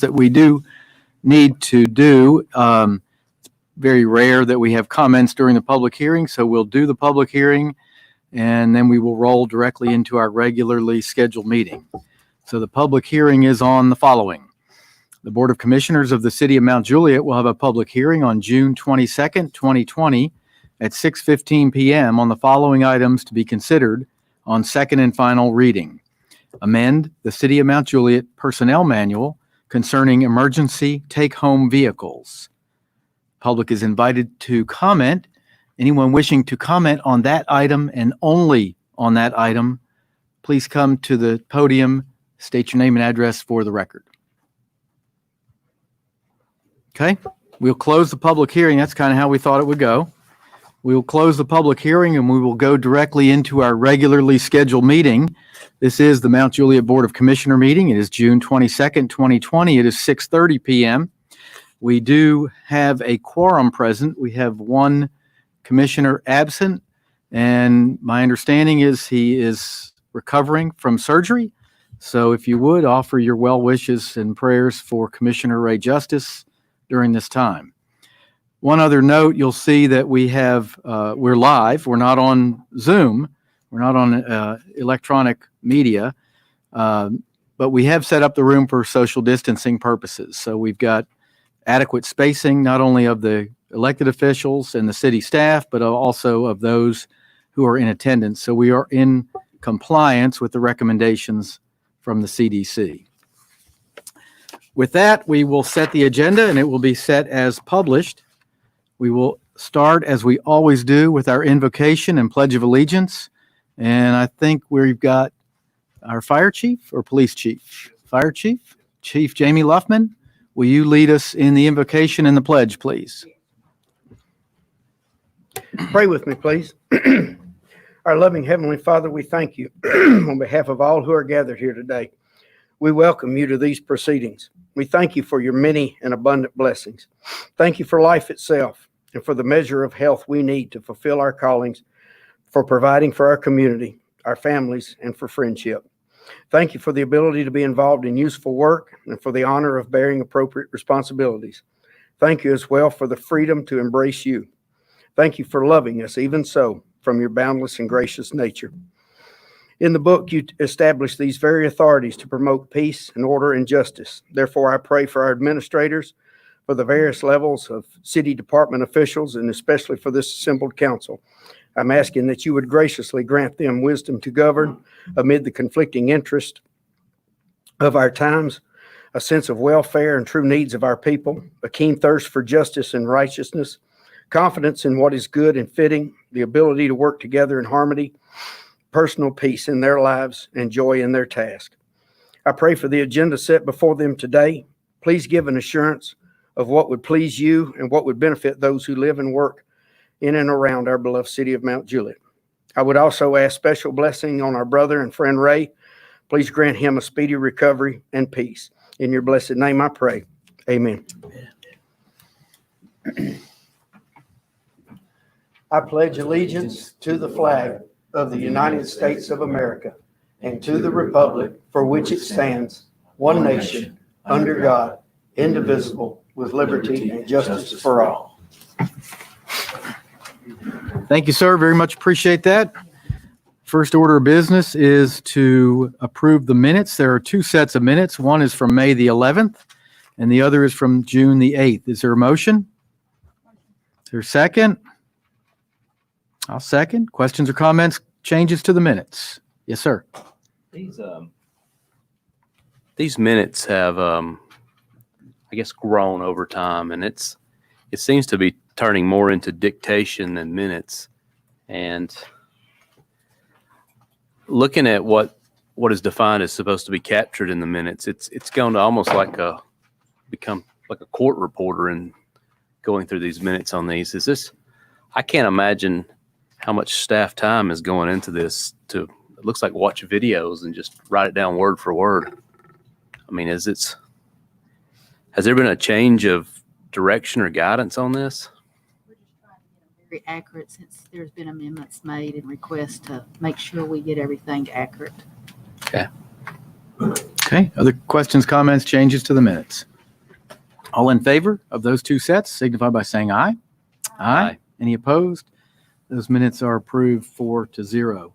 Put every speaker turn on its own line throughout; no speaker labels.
that we do need to do. It's very rare that we have comments during the public hearing, so we'll do the public hearing and then we will roll directly into our regularly scheduled meeting. So the public hearing is on the following. The Board of Commissioners of the City of Mount Juliet will have a public hearing on June 22nd, 2020 at 6:15 p.m. on the following items to be considered on second and final reading. Amend the City of Mount Juliet Personnel Manual concerning emergency take-home vehicles. Public is invited to comment. Anyone wishing to comment on that item and only on that item, please come to the podium, state your name and address for the record. Okay, we'll close the public hearing. That's kind of how we thought it would go. We will close the public hearing and we will go directly into our regularly scheduled meeting. This is the Mount Juliet Board of Commissioner meeting. It is June 22nd, 2020. It is 6:30 p.m. We do have a quorum present. We have one commissioner absent, and my understanding is he is recovering from surgery. So if you would offer your well wishes and prayers for Commissioner Ray Justice during this time. One other note, you'll see that we have, we're live. We're not on Zoom. We're not on electronic media, but we have set up the room for social distancing purposes. So we've got adequate spacing, not only of the elected officials and the city staff, but also of those who are in attendance. So we are in compliance with the recommendations from the CDC. With that, we will set the agenda and it will be set as published. We will start, as we always do, with our invocation and Pledge of Allegiance. And I think we've got our fire chief or police chief? Fire chief? Chief Jamie Luffman, will you lead us in the invocation and the pledge, please?
Pray with me, please. Our loving Heavenly Father, we thank you on behalf of all who are gathered here today. We welcome you to these proceedings. We thank you for your many and abundant blessings. Thank you for life itself and for the measure of health we need to fulfill our callings, for providing for our community, our families, and for friendship. Thank you for the ability to be involved in useful work and for the honor of bearing appropriate responsibilities. Thank you as well for the freedom to embrace you. Thank you for loving us even so from your boundless and gracious nature. In the book, you establish these very authorities to promote peace and order and justice. Therefore, I pray for our administrators, for the various levels of city department officials, and especially for this assembled council. I'm asking that you would graciously grant them wisdom to govern amid the conflicting interests of our times, a sense of welfare and true needs of our people, a keen thirst for justice and righteousness, confidence in what is good and fitting, the ability to work together in harmony, personal peace in their lives, and joy in their task. I pray for the agenda set before them today. Please give an assurance of what would please you and what would benefit those who live and work in and around our beloved city of Mount Juliet. I would also ask special blessing on our brother and friend Ray. Please grant him a speedy recovery and peace. In your blessed name I pray. Amen. I pledge allegiance to the flag of the United States of America and to the republic for which it stands, one nation, under God, indivisible, with liberty and justice for all.
Thank you, sir. Very much appreciate that. First order of business is to approve the minutes. There are two sets of minutes. One is from May the 11th and the other is from June the 8th. Is there a motion? Is there a second? I'll second. Questions or comments, changes to the minutes? Yes, sir.
These minutes have, I guess, grown over time, and it seems to be turning more into dictation than minutes. And looking at what is defined as supposed to be captured in the minutes, it's gone to almost become like a court reporter and going through these minutes on these. I can't imagine how much staff time is going into this it looks like watch videos and just write it down word for word. I mean, has there been a change of direction or guidance on this?
We're just trying to get them very accurate since there's been amendments made and requests to make sure we get everything accurate.
Okay. Okay. Other questions, comments, changes to the minutes? All in favor of those two sets signify by saying aye.
Aye.
Any opposed? Those minutes are approved 4-0.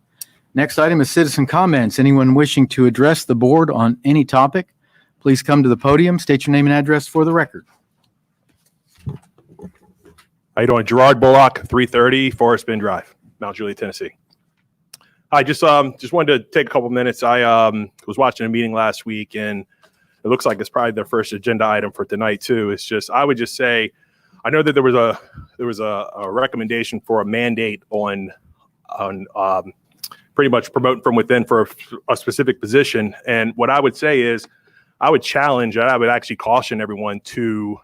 Next item is citizen comments. Anyone wishing to address the board on any topic, please come to the podium, state your name and address for the record.
How you doing? Gerard Bullock, 330 Forest Bend Drive, Mount Juliet, Tennessee. I just wanted to take a couple minutes. I was watching a meeting last week, and it looks like it's probably their first agenda item for tonight too. It's just, I would just say, I know that there was a recommendation for a mandate on pretty much promoting from within for a specific position. And what I would say is, I would challenge and I would actually caution everyone to,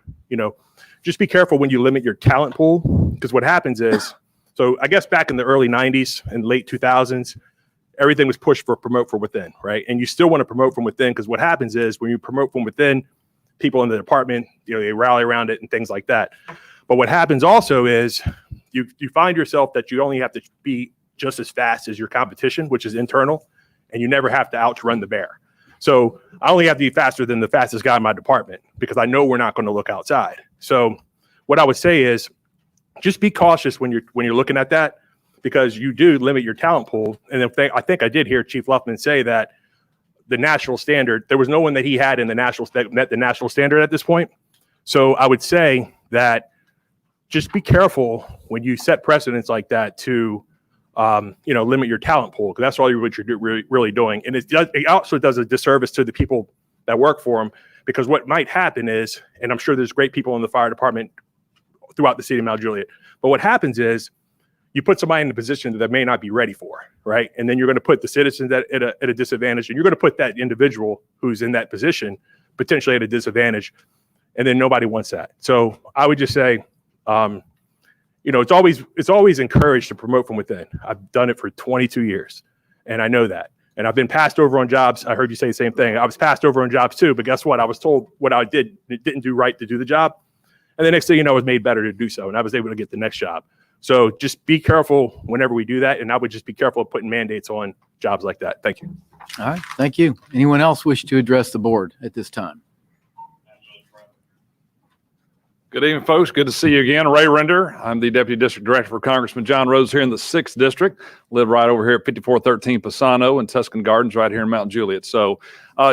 just be careful when you limit your talent pool, because what happens is, so I guess back in the early 90s and late 2000s, everything was pushed for promote from within, right? And you still want to promote from within, because what happens is when you promote from within, people in the department, they rally around it and things like that. But what happens also is you find yourself that you only have to be just as fast as your competition, which is internal, and you never have to outrun the bear. So I only have to be faster than the fastest guy in my department because I know we're not going to look outside. So what I would say is just be cautious when you're looking at that, because you do limit your talent pool. And I think I did hear Chief Luffman say that the national standard, there was no one that he had in the national that met the national standard at this point. So I would say that just be careful when you set precedents like that to limit your talent pool, because that's all what you're really doing. And it also does a disservice to the people that work for them, because what might happen is, and I'm sure there's great people in the fire department throughout the city of Mount Juliet, but what happens is you put somebody in a position that they may not be ready for, right? And then you're going to put the citizens at a disadvantage, and you're going to put that individual who's in that position potentially at a disadvantage, and then nobody wants that. So I would just say, it's always encouraged to promote from within. I've done it for 22 years, and I know that. And I've been passed over on jobs. I heard you say the same thing. I was passed over on jobs too, but guess what? I was told what I didn't do right to do the job. And the next thing you know, I was made better to do so, and I was able to get the next job. So just be careful whenever we do that, and I would just be careful of putting mandates on jobs like that. Thank you.
All right, thank you. Anyone else wish to address the board at this time?
Good evening, folks. Good to see you again. Ray Render. I'm the Deputy District Director for Congressman John Rose here in the 6th District. Live right over here at 5413 Pisano and Tuscan Gardens right here in Mount Juliet. So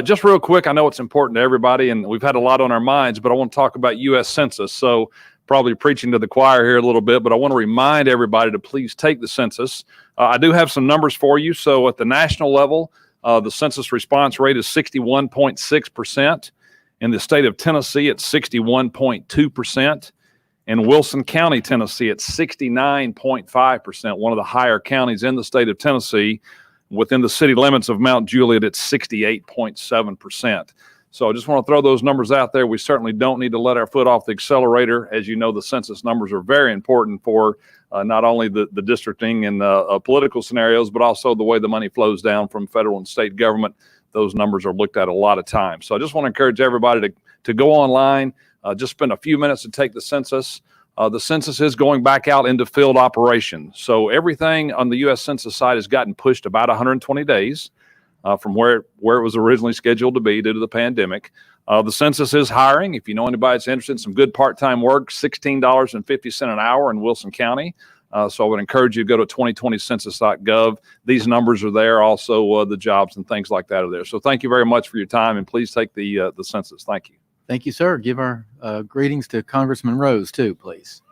just real quick, I know it's important to everybody, and we've had a lot on our minds, but I want to talk about U.S. Census. So probably preaching to the choir here a little bit, but I want to remind everybody to please take the census. I do have some numbers for you. So at the national level, the census response rate is 61.6%. In the state of Tennessee, it's 61.2%. In Wilson County, Tennessee, it's 69.5%, one of the higher counties in the state of Tennessee. Within the city limits of Mount Juliet, it's 68.7%. So I just want to throw those numbers out there. We certainly don't need to let our foot off the accelerator. As you know, the census numbers are very important for not only the districting and political scenarios, but also the way the money flows down from federal and state government. Those numbers are looked at a lot of times. So I just want to encourage everybody to go online, just spend a few minutes to take the census. The census is going back out into field operation. So everything on the U.S. Census site has gotten pushed about 120 days from where it was originally scheduled to be due to the pandemic. The census is hiring. If you know anybody that's interested in some good part-time work, $16.50 an hour in Wilson County. So I would encourage you to go to 2020census.gov. These numbers are there. Also, the jobs and things like that are there. So thank you very much for your time, and please take the census. Thank you.
Thank you, sir. Give our greetings to Congressman Rose, too, please.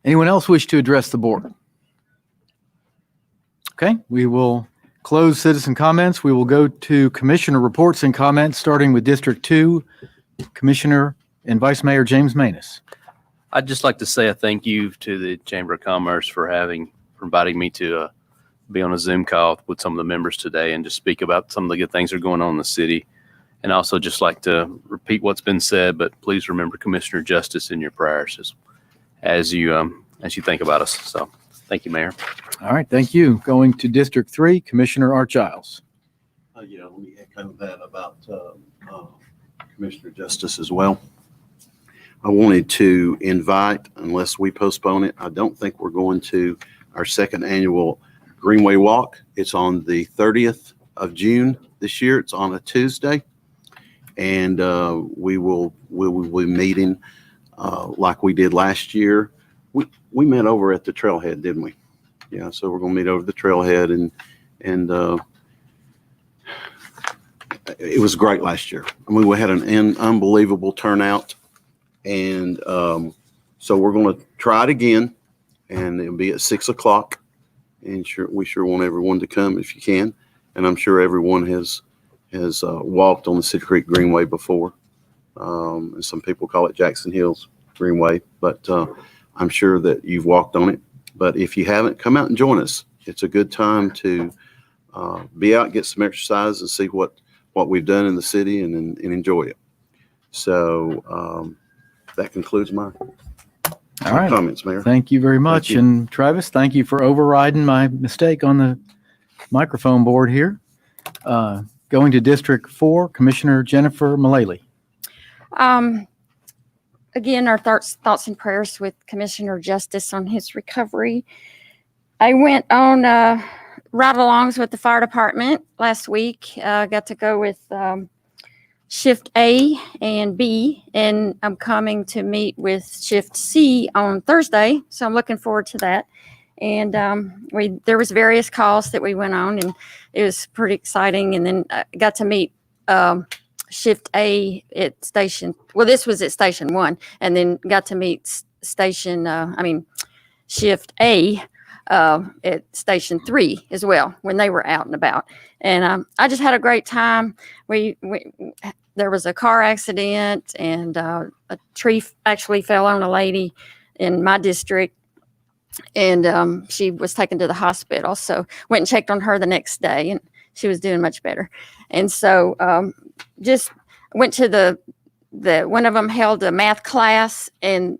Anyone else wish to address the board? Okay, we will close citizen comments. We will go to commissioner reports and comments, starting with District 2, Commissioner and Vice Mayor James Maness.
I'd just like to say a thank you to the Chamber of Commerce for inviting me to be on a Zoom call with some of the members today and just speak about some of the good things that are going on in the city. And also just like to repeat what's been said, but please remember Commissioner Justice in your prayers as you think about us. So thank you, Mayor.
All right, thank you. Going to District 3, Commissioner Art Giles.
Let me echo that about Commissioner Justice as well. I wanted to invite, unless we postpone it, I don't think we're going to our second annual Greenway Walk. It's on the 30th of June this year. It's on a Tuesday. And we will be meeting like we did last year. We met over at the trailhead, didn't we? Yeah, so we're going to meet over the trailhead, and it was great last year. I mean, we had an unbelievable turnout, and so we're going to try it again, and it'll be at 6 o'clock. And we sure want everyone to come if you can. And I'm sure everyone has walked on the City Creek Greenway before. And some people call it Jackson Hills Greenway, but I'm sure that you've walked on it. But if you haven't, come out and join us. It's a good time to be out, get some exercise, and see what we've done in the city and enjoy it. So that concludes my
All right.
comments, Mayor.
Thank you very much.
you.
And Travis, thank you for overriding my mistake on the microphone board here. Going to District 4, Commissioner Jennifer Mullally.
Again, our thoughts and prayers with Commissioner Justice on his recovery. I went on ride-alongs with the fire department last week. Got to go with Shift A and B, and I'm coming to meet with Shift C on Thursday, so I'm looking forward to that. And there was various calls that we went on, and it was pretty exciting. And then I got to meet Shift A at this was at Station 1, and then got to meet Shift A at Station 3 as well when they were out and about. And I just had a great time. There was a car accident, and a tree actually fell on a lady in my district, and she was taken to the hospital. So went and checked on her the next day, and she was doing much better. And so just went to the one of them held a math class, and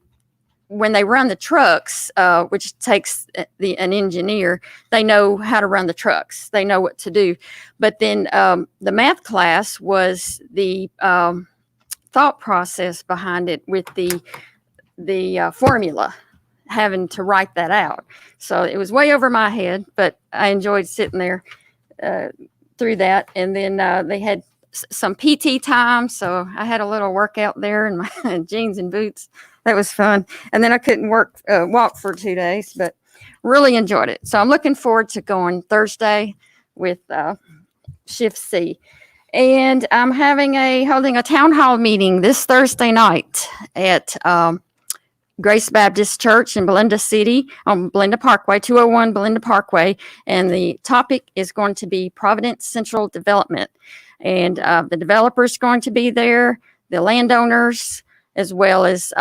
when they run the trucks, which takes an engineer, they know how to run the trucks. They know what to do. But then the math class was the thought process behind it with the formula, having to write that out. So it was way over my head, but I enjoyed sitting there through that. And then they had some PT time, so I had a little workout there in my jeans and boots. That was fun. And then I couldn't walk for 2 days, but really enjoyed it. So I'm looking forward to going Thursday with Shift C. And I'm holding a town hall meeting this Thursday night at Grace Baptist Church in Belinda City on Belinda Parkway, 201 Belinda Parkway. And the topic is going to be Providence Central Development. And the developer's going to be there, the landowners, as well as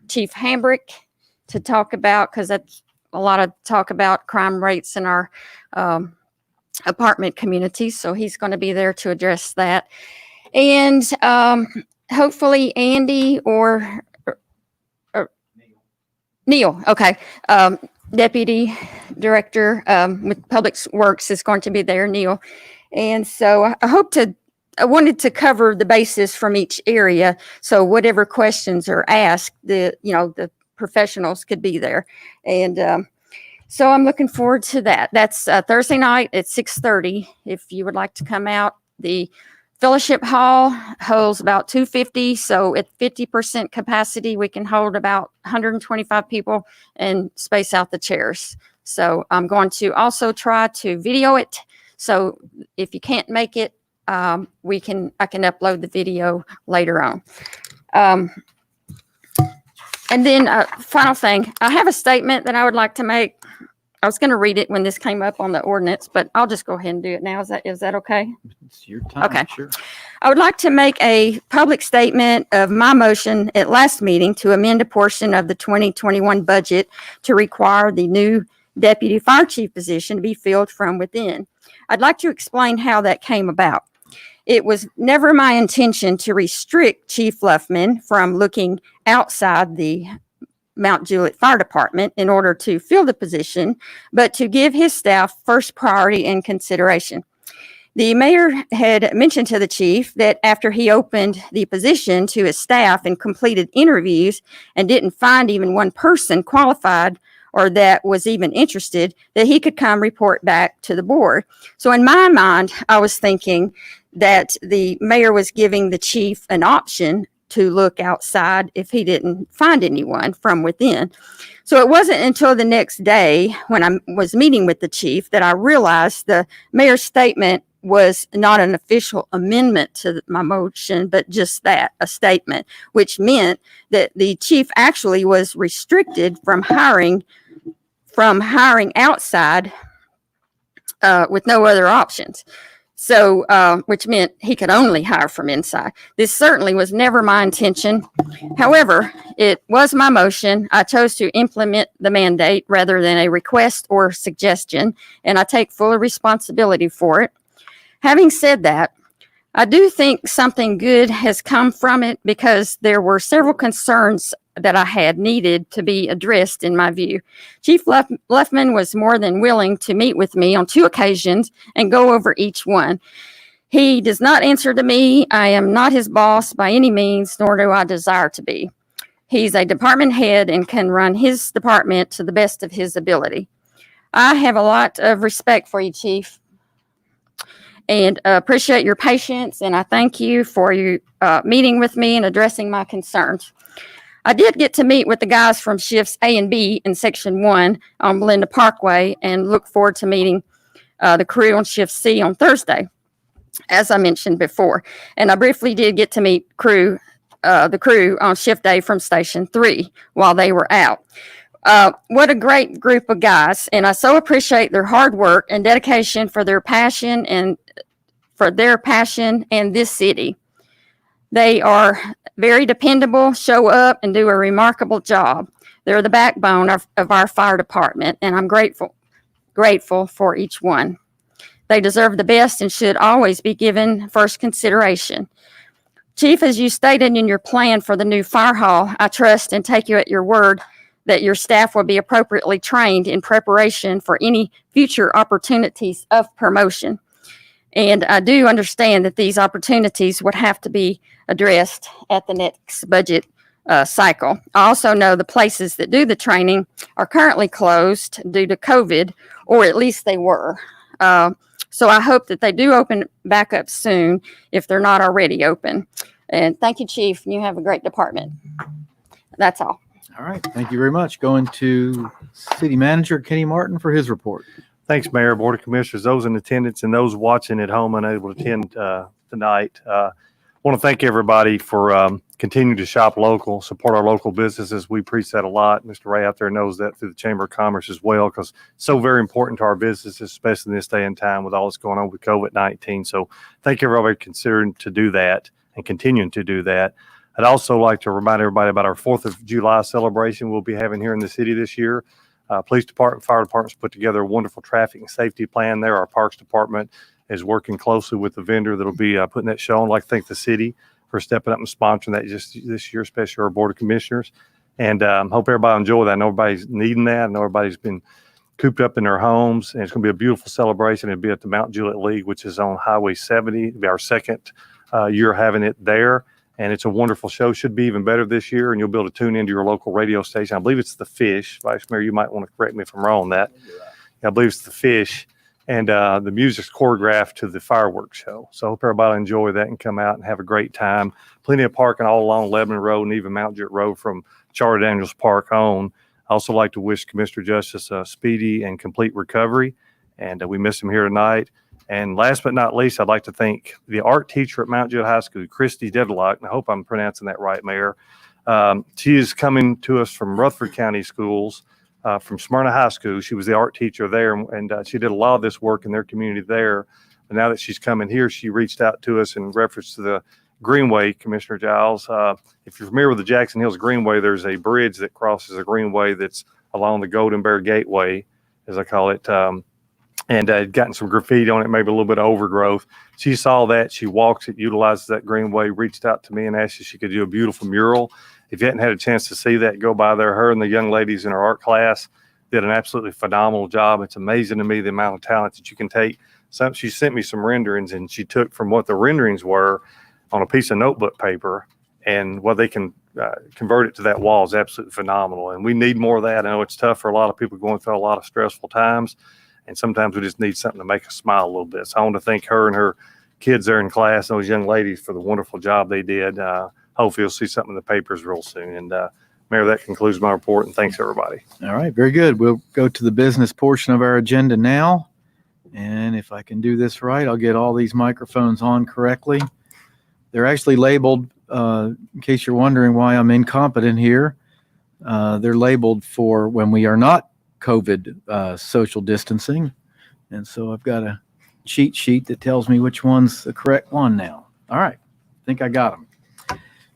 Chief Hambrick to talk about, because that's a lot of talk about crime rates in our apartment communities. So he's going to be there to address that. And hopefully Andy or Neil, okay, Deputy Director with Public Works is going to be there, Neil. And so I wanted to cover the bases from each area. So whatever questions are asked, the professionals could be there. And so I'm looking forward to that. That's Thursday night at 6:30. If you would like to come out, the fellowship hall holds about 250. So at 50% capacity, we can hold about 125 people and space out the chairs. So I'm going to also try to video it. So if you can't make it, I can upload the video later on. And then final thing, I have a statement that I would like to make. I was going to read it when this came up on the ordinance, but I'll just go ahead and do it now. Is that okay?
It's your time.
Okay.
Sure.
I would like to make a public statement of my motion at last meeting to amend a portion of the 2021 budget to require the new deputy fire chief position to be filled from within. I'd like to explain how that came about. It was never my intention to restrict Chief Luffman from looking outside the Mount Juliet Fire Department in order to fill the position, but to give his staff first priority and consideration. The mayor had mentioned to the chief that after he opened the position to his staff and completed interviews and didn't find even one person qualified or that was even interested, that he could come report back to the board. So in my mind, I was thinking that the mayor was giving the chief an option to look outside if he didn't find anyone from within. So it wasn't until the next day when I was meeting with the chief that I realized the mayor's statement was not an official amendment to my motion, but just that, a statement, which meant that the chief actually was restricted from hiring outside with no other options. So, which meant he could only hire from inside. This certainly was never my intention. However, it was my motion. I chose to implement the mandate rather than a request or suggestion, and I take full responsibility for it. Having said that, I do think something good has come from it because there were several concerns that I had needed to be addressed in my view. Chief Luffman was more than willing to meet with me on 2 occasions and go over each one. He does not answer to me. I am not his boss by any means, nor do I desire to be. He's a department head and can run his department to the best of his ability. I have a lot of respect for you, Chief, and appreciate your patience, and I thank you for you meeting with me and addressing my concerns. I did get to meet with the guys from shifts A and B in section 1 on Belinda Parkway and look forward to meeting the crew on shift C on Thursday, as I mentioned before. And I briefly did get to meet the crew on shift A from station 3 while they were out. What a great group of guys, and I so appreciate their hard work and dedication for their passion and this city. They are very dependable, show up, and do a remarkable job. They're the backbone of our fire department, and I'm grateful for each one. They deserve the best and should always be given first consideration. Chief, as you stated in your plan for the new fire hall, I trust and take you at your word that your staff will be appropriately trained in preparation for any future opportunities of promotion. And I do understand that these opportunities would have to be addressed at the next budget cycle. I also know the places that do the training are currently closed due to COVID, or at least they were. So I hope that they do open back up soon if they're not already open. And thank you, Chief. You have a great department. That's all.
All right. Thank you very much. Going to City Manager Kenny Martin for his report.
Thanks, Mayor, Board of Commissioners, those in attendance and those watching at home unable to attend tonight. I want to thank everybody for continuing to shop local, support our local businesses. We preach that a lot. Mr. Ray out there knows that through the Chamber of Commerce as well, because it's so very important to our businesses, especially in this day and time with all that's going on with COVID-19. So thank you, everybody, considering to do that and continuing to do that. I'd also like to remind everybody about our 4th of July celebration we'll be having here in the city this year. Police department, fire departments put together a wonderful traffic and safety plan there. Our parks department is working closely with the vendor that'll be putting that show on. I'd like to thank the city for stepping up and sponsoring that just this year, especially our Board of Commissioners. And hope everybody enjoy that. I know everybody's needing that. I know everybody's been cooped up in their homes, and it's going to be a beautiful celebration. It'll be at the Mount Juliet League, which is on Highway 70. It'll be our second year having it there. And it's a wonderful show. Should be even better this year, and you'll be able to tune into your local radio station. I believe it's The Fish. Vice Mayor, you might want to correct me if I'm wrong on that. I believe it's The Fish. And the music's choreographed to the fireworks show. So I hope everybody will enjoy that and come out and have a great time. Plenty of parking all along Lebanon Road and even Mount Juliet Road from Charter Daniels Park on. I also like to wish Commissioner Justice a speedy and complete recovery. And we miss him here tonight. And last but not least, I'd like to thank the art teacher at Mount Juliet High School, Christy Dedlock. And I hope I'm pronouncing that right, Mayor. She is coming to us from Rutherford County Schools, from Smyrna High School. She was the art teacher there, and she did a lot of this work in their community there. But now that she's coming here, she reached out to us in reference to the Greenway, Commissioner Giles. If you're familiar with the Jackson Hills Greenway, there's a bridge that crosses a greenway that's along the Golden Bear Gateway, as I call it. And had gotten some graffiti on it, maybe a little bit of overgrowth. She saw that, she walks it, utilizes that greenway, reached out to me and asked if she could do a beautiful mural. If you hadn't had a chance to see that, go by there. Her and the young ladies in her art class did an absolutely phenomenal job. It's amazing to me the amount of talent that you can take. She sent me some renderings, and she took from what the renderings were on a piece of notebook paper And what they can convert it to that wall is absolutely phenomenal. And we need more of that. I know it's tough for a lot of people going through a lot of stressful times. And sometimes we just need something to make us smile a little bit. So I want to thank her and her kids there in class, those young ladies, for the wonderful job they did. Hopefully you'll see something in the papers real soon. And Mayor, that concludes my report, and thanks, everybody.
All right, very good. We'll go to the business portion of our agenda now. And if I can do this right, I'll get all these microphones on correctly. They're actually labeled, in case you're wondering why I'm incompetent here, they're labeled for when we are not COVID social distancing. And so I've got a cheat sheet that tells me which one's the correct one now. All right, I think I got them.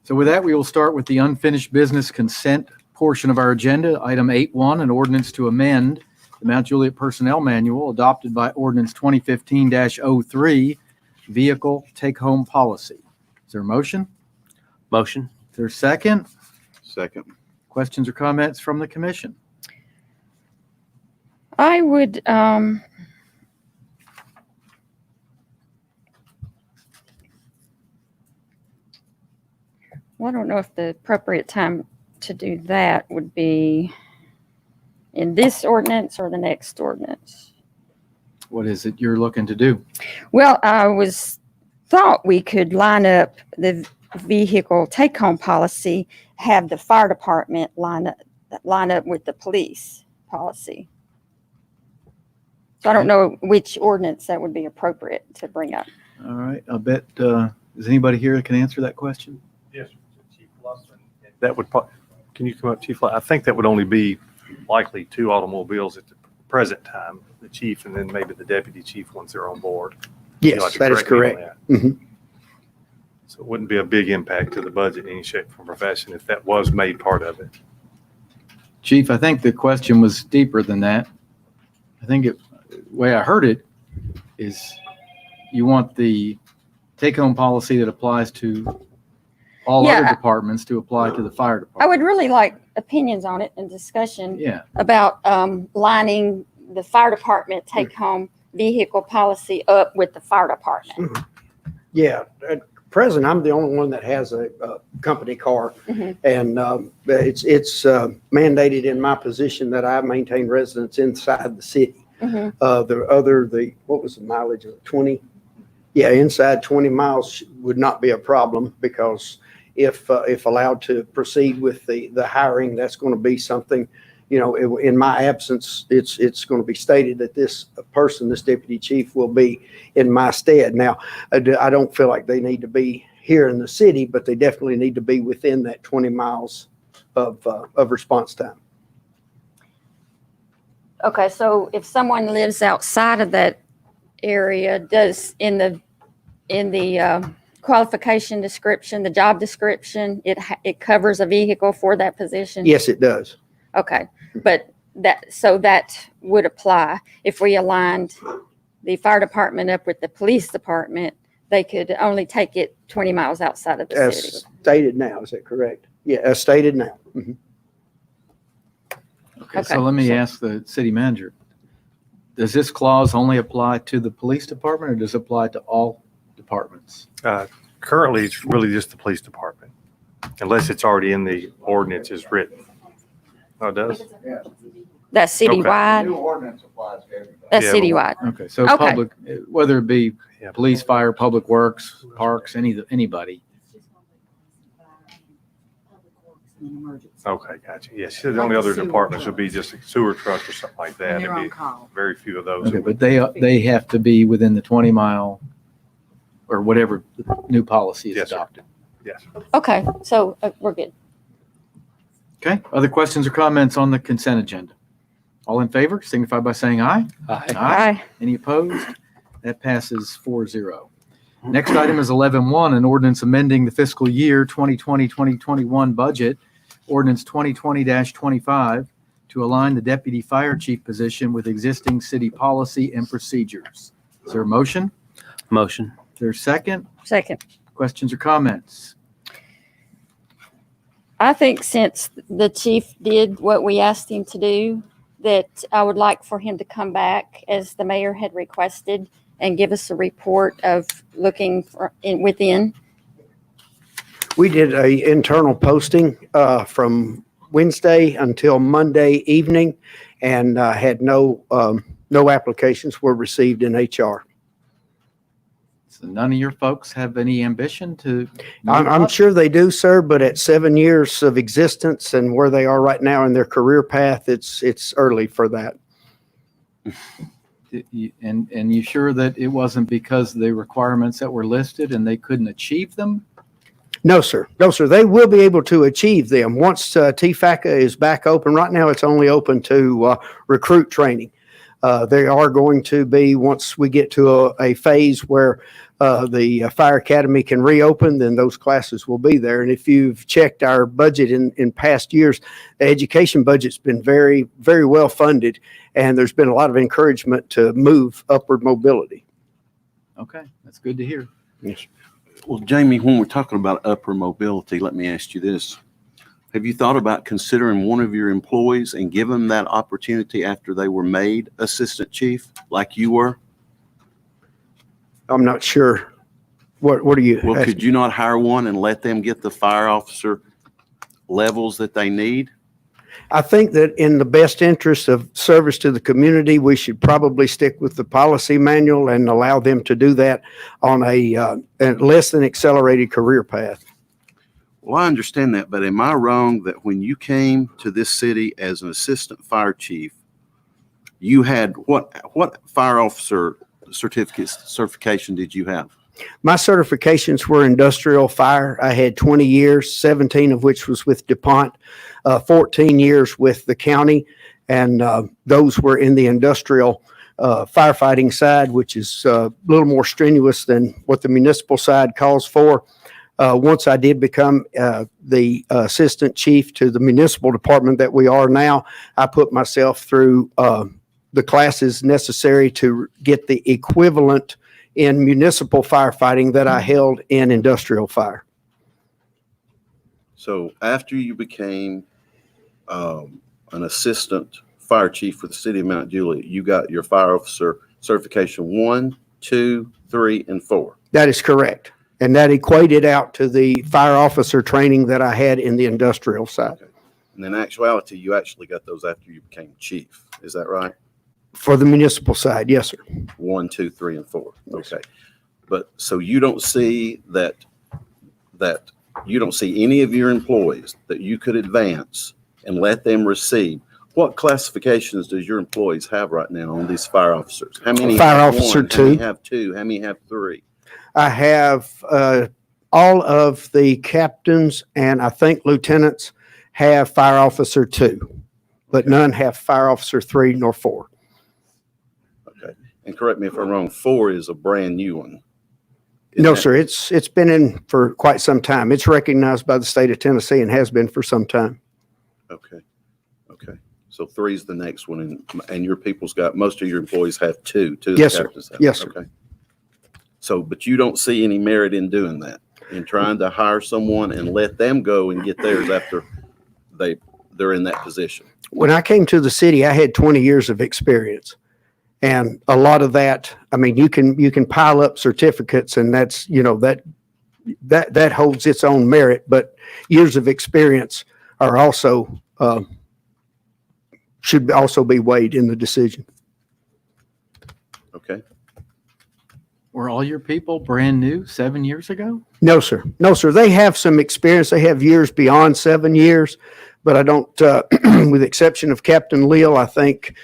So with that, we will start with the unfinished business consent portion of our agenda. Item 8.1, an ordinance to amend the Mount Juliet Personnel Manual adopted by Ordinance 2015-03, Vehicle Take-Home Policy. Is there a motion?
Motion.
Is there a second?
Second.
Questions or comments from the commission?
I would, well, I don't know if the appropriate time to do that would be in this ordinance or the next ordinance.
What is it you're looking to do?
Well, thought we could line up the vehicle take-home policy, have the fire department line up with the police policy. So I don't know which ordinance that would be appropriate to bring up.
All right, I'll bet, is anybody here that can answer that question?
Yes, Chief Lawson. That would, can you come up, Chief? I think that would only be likely 2 automobiles at the present time, the chief and then maybe the deputy chief once they're on board. You'd like
Yes,
to
that is
correct me on
correct.
that?
Mhm.
So it wouldn't be a big impact to the budget in any shape or fashion if that was made part of it.
Chief, I think the question was deeper than that. I think the way I heard it is you want the take-home policy that applies to all other
Yeah.
departments to apply to the fire
I
department.
would really like opinions on it and discussion
Yeah,
about lining the fire department take-home vehicle policy up with the fire department.
Yeah, at present, I'm the only one that has a company car.
Mhm.
And it's mandated in my position that I maintain residence inside the city.
Mhm.
What was the mileage of 20? Yeah, inside 20 miles would not be a problem because if allowed to proceed with the hiring, that's going to be something, in my absence, it's going to be stated that this person, this deputy chief, will be in my stead. Now, I don't feel like they need to be here in the city, but they definitely need to be within that 20 miles of response time.
Okay, so if someone lives outside of that area, does in the qualification description, the job description, it covers a vehicle for that position?
Yes, it does.
Okay, but that would apply if we aligned the fire department up with the police department. They could only take it 20 miles outside of the
As
city.
stated now, is that correct? Yeah, as stated now. Mhm.
okay, so
Okay.
let me ask the city manager. Does this clause only apply to the police department or does it apply to all departments?
Currently, it's really just the police department, unless it's already in the ordinance is written. Oh, it does?
That's citywide?
ordinance applies to everybody.
That's
Yeah, but-
citywide.
Okay, so
Okay.
public, whether it be
Yeah.
police, fire, public works, parks, anybody.
It's just gonna be public works and emergency.
Okay, gotcha. Yes, the only other departments would be just a sewer truck or something like that.
And they're
It'd
on
be
call.
very few of those.
Okay, but they have to be within the 20-mile or whatever the new policy is
Yes, sir.
adopted.
Yes.
Okay, so we're good.
Okay, other questions or comments on the consent agenda? All in favor, signify by saying aye.
Aye.
Any opposed? That passes 4-0. Next item is 11.1, an ordinance amending the fiscal year 2020-2021 budget, ordinance 2020-25, to align the deputy fire chief position with existing city policy and procedures. Is there a motion?
Motion.
Is there a second?
Second.
Questions or comments?
I think since the chief did what we asked him to do, that I would like for him to come back as the mayor had requested and give us a report of looking within.
We did a internal posting from Wednesday until Monday evening, and had no applications were received in HR.
So none of your folks have any ambition to?
I'm sure they do, sir, but at 7 years of existence and where they are right now in their career path, it's early for that.
And you sure that it wasn't because of the requirements that were listed and they couldn't achieve them?
No, sir. No, sir. They will be able to achieve them once TFACA is back open. Right now, it's only open to recruit training. They are going to be, once we get to a phase where the Fire Academy can reopen, then those classes will be there. And if you've checked our budget in past years, the education budget's been very, very well funded, and there's been a lot of encouragement to move upward mobility.
Okay, that's good to hear.
Yes.
Well, Jamie, when we're talking about upper mobility, let me ask you this. Have you thought about considering one of your employees and give them that opportunity after they were made assistant chief like you were?
I'm not sure. What are you
Well,
asking?
could you not hire one and let them get the fire officer levels that they need?
I think that in the best interest of service to the community, we should probably stick with the policy manual and allow them to do that on a less than accelerated career path.
Well, I understand that, but am I wrong that when you came to this city as an assistant fire chief, you had what fire officer certification did you have?
My certifications were industrial fire. I had 20 years, 17 of which was with DuPont, 14 years with the county, and those were in the industrial firefighting side, which is a little more strenuous than what the municipal side calls for. Once I did become the assistant chief to the municipal department that we are now, I put myself through the classes necessary to get the equivalent in municipal firefighting that I held in industrial fire.
So after you became an assistant fire chief for the city of Mount Juliet, you got your fire officer certification 1, 2, 3, and 4.
That is correct. And that equated out to the fire officer training that I had in the industrial side.
Okay. And in actuality, you actually got those after you became chief. Is that right?
For the municipal side, yes, sir.
1, 2, 3, and 4. Okay. But so you don't see that you don't see any of your employees that you could advance and let them receive. What classifications does your employees have right now on these fire officers? How many
Fire
have
officer
1? How
2.
many have 2? How many have 3?
I have all of the captains and I think lieutenants have fire officer 2, but none have fire officer 3 nor 4.
Okay. And correct me if I'm wrong, 4 is a brand new one.
No, sir. It's been in for quite some time. It's recognized by the state of Tennessee and has been for some time.
Okay. Okay. So 3 is the next one, and your people's got, most of your employees have 2. 2 of the
Yes, sir.
captains have.
Yes, sir.
Okay. So, but you don't see any merit in doing that, in trying to hire someone and let them go and get theirs after they're in that position.
When I came to the city, I had 20 years of experience. And a lot of that, I mean, you can pile up certificates and that's, that holds its own merit, but years of experience are also, should also be weighed in the decision.
Okay.
Were all your people brand new 7 years ago?
No, sir. No, sir. They have some experience. They have years beyond 7 years, but I don't, with the exception of Captain Leal, I think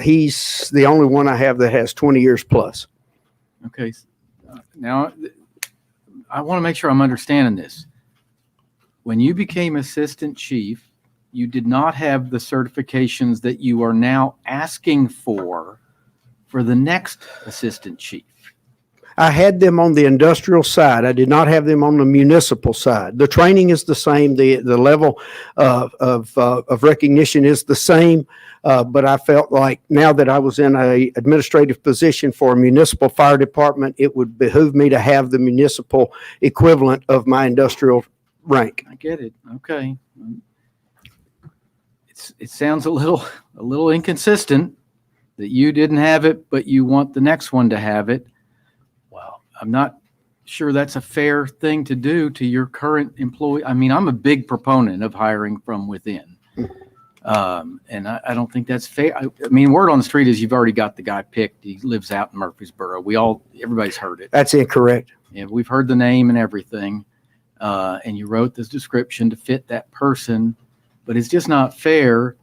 he's the only one I have that has 20 years plus.
Okay. Now, I want to make sure I'm understanding this. When you became assistant chief, you did not have the certifications that you are now asking for the next assistant chief.
I had them on the industrial side. I did not have them on the municipal side. The training is the same. The level of recognition is the same. But I felt like now that I was in a administrative position for a municipal fire department, it would behoove me to have the municipal equivalent of my industrial rank.
I get it. Okay. It sounds a little inconsistent that you didn't have it, but you want the next one to have it. Well, I'm not sure that's a fair thing to do to your current employee. I mean, I'm a big proponent of hiring from within. And I don't think that's fair. I mean, word on the street is you've already got the guy picked. He lives out in Murfreesboro. Everybody's heard it.
That's incorrect.
Yeah, we've heard the name and everything. And you wrote this description to fit that person, but it's just not fair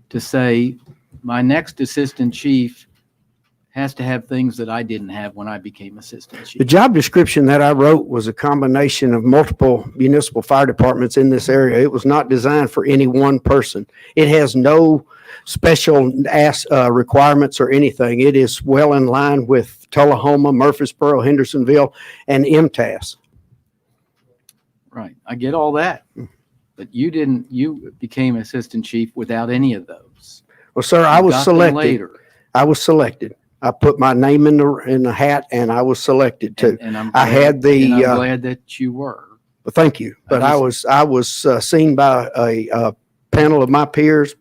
to say my next assistant chief has to have things that I didn't have when I became assistant
The
chief.
job description that I wrote was a combination of multiple municipal fire departments in this area. It was not designed for any one person. It has no special requirements or anything. It is well in line with Tullahoma, Murfreesboro, Hendersonville, and MTAS.
Right. I get all that. But you became assistant chief without any of those.
Well, sir, I
You
was
got them
selected.
later.
I was selected. I put my name in the hat, and I was selected too.
And I'm
I
glad-
had the,
and I'm glad that you were.
Well, thank you. But I was seen by a panel of my peers,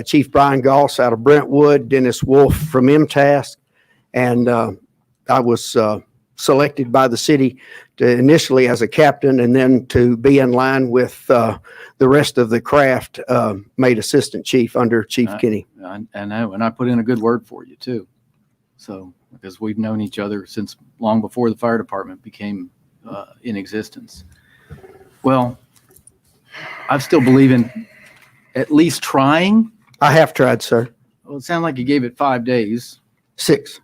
Chief Brian Goss out of Brentwood, Dennis Wolf from MTAS, and I was selected by the city to initially as a captain, and then to be in line with the rest of the craft, made assistant chief under Chief Kinney.
I know, and I put in a good word for you too. So, because we've known each other since long before the fire department became in existence. Well, I still believe in at least trying.
I have tried, sir.
Well, it sounded like you gave it 5 days.
6.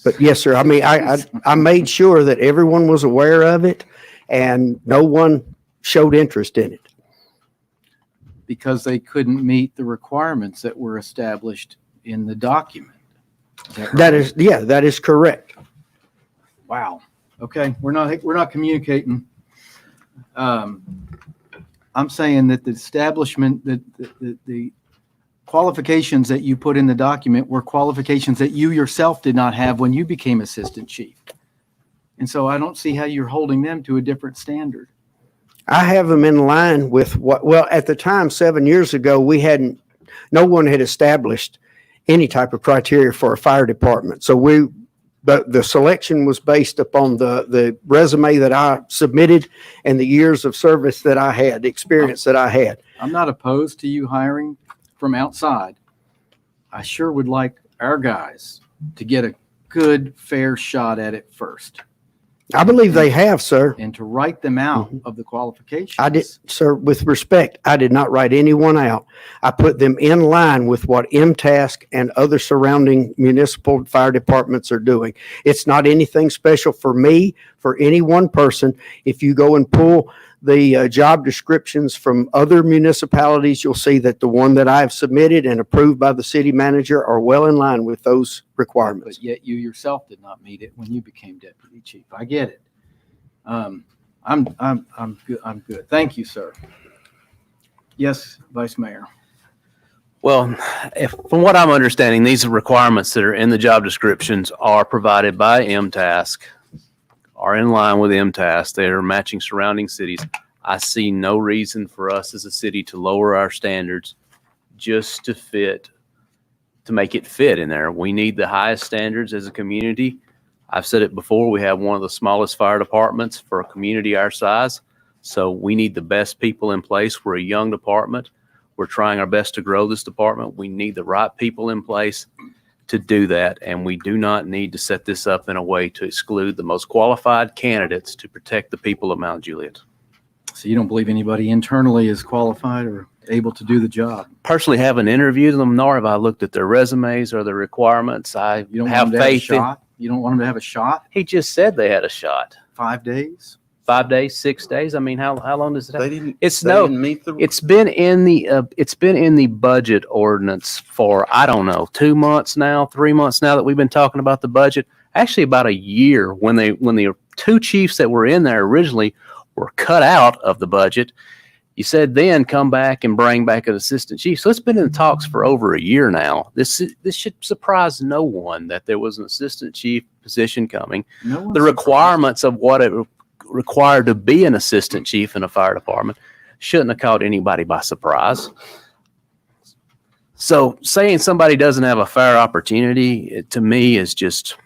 But yes, sir. I mean, I made sure that everyone was aware of it, and no one showed interest in it.
Because they couldn't meet the requirements that were established in the document.
That is correct.
Wow. Okay, we're not communicating. I'm saying that the establishment, that the qualifications that you put in the document were qualifications that you yourself did not have when you became assistant chief. And so I don't see how you're holding them to a different standard.
I have them in line with well, at the time, 7 years ago, no one had established any type of criteria for a fire department. So the selection was based upon the resume that I submitted and the years of service that I had, the experience that I had.
I'm not opposed to you hiring from outside. I sure would like our guys to get a good, fair shot at it first
I believe they have, sir.
and to write them out of the qualifications.
I did, sir, with respect, I did not write anyone out. I put them in line with what MTAS and other surrounding municipal fire departments are doing. It's not anything special for me, for any one person. If you go and pull the job descriptions from other municipalities, you'll see that the one that I have submitted and approved by the city manager are well in line with those requirements.
But yet you yourself did not meet it when you became deputy chief. I get it. I'm good. I'm good. Thank you, sir. Yes, Vice Mayor.
Well, from what I'm understanding, these requirements that are in the job descriptions are provided by MTask, are in line with MTask. They are matching surrounding cities. I see no reason for us as a city to lower our standards just to make it fit in there. We need the highest standards as a community. I've said it before, we have one of the smallest fire departments for a community our size. So we need the best people in place. We're a young department. We're trying our best to grow this department. We need the right people in place to do that, and we do not need to set this up in a way to exclude the most qualified candidates to protect the people of Mount Juliet.
So you don't believe anybody internally is qualified or able to do the job?
Personally, haven't interviewed them, nor have I looked at their resumes or their requirements. I
You don't
have
want them to have a
faith in.
shot? You don't want them to have a shot?
He just said they had a shot.
5 days?
5 days, 6 days. I mean, how long does it
They
take?
didn't,
It's
they
no.
didn't meet the.
It's been in the budget ordinance for, I don't know, 2 months now, 3 months now that we've been talking about the budget. Actually, about a year when the two chiefs that were in there originally were cut out of the budget. You said then come back and bring back an assistant chief. So it's been in talks for over a year now. This should surprise no one that there was an assistant chief position coming.
No one's
The requirements of what it required to be an assistant chief in a fire department shouldn't have caught anybody by surprise. So saying somebody doesn't have a fair opportunity, to me, is just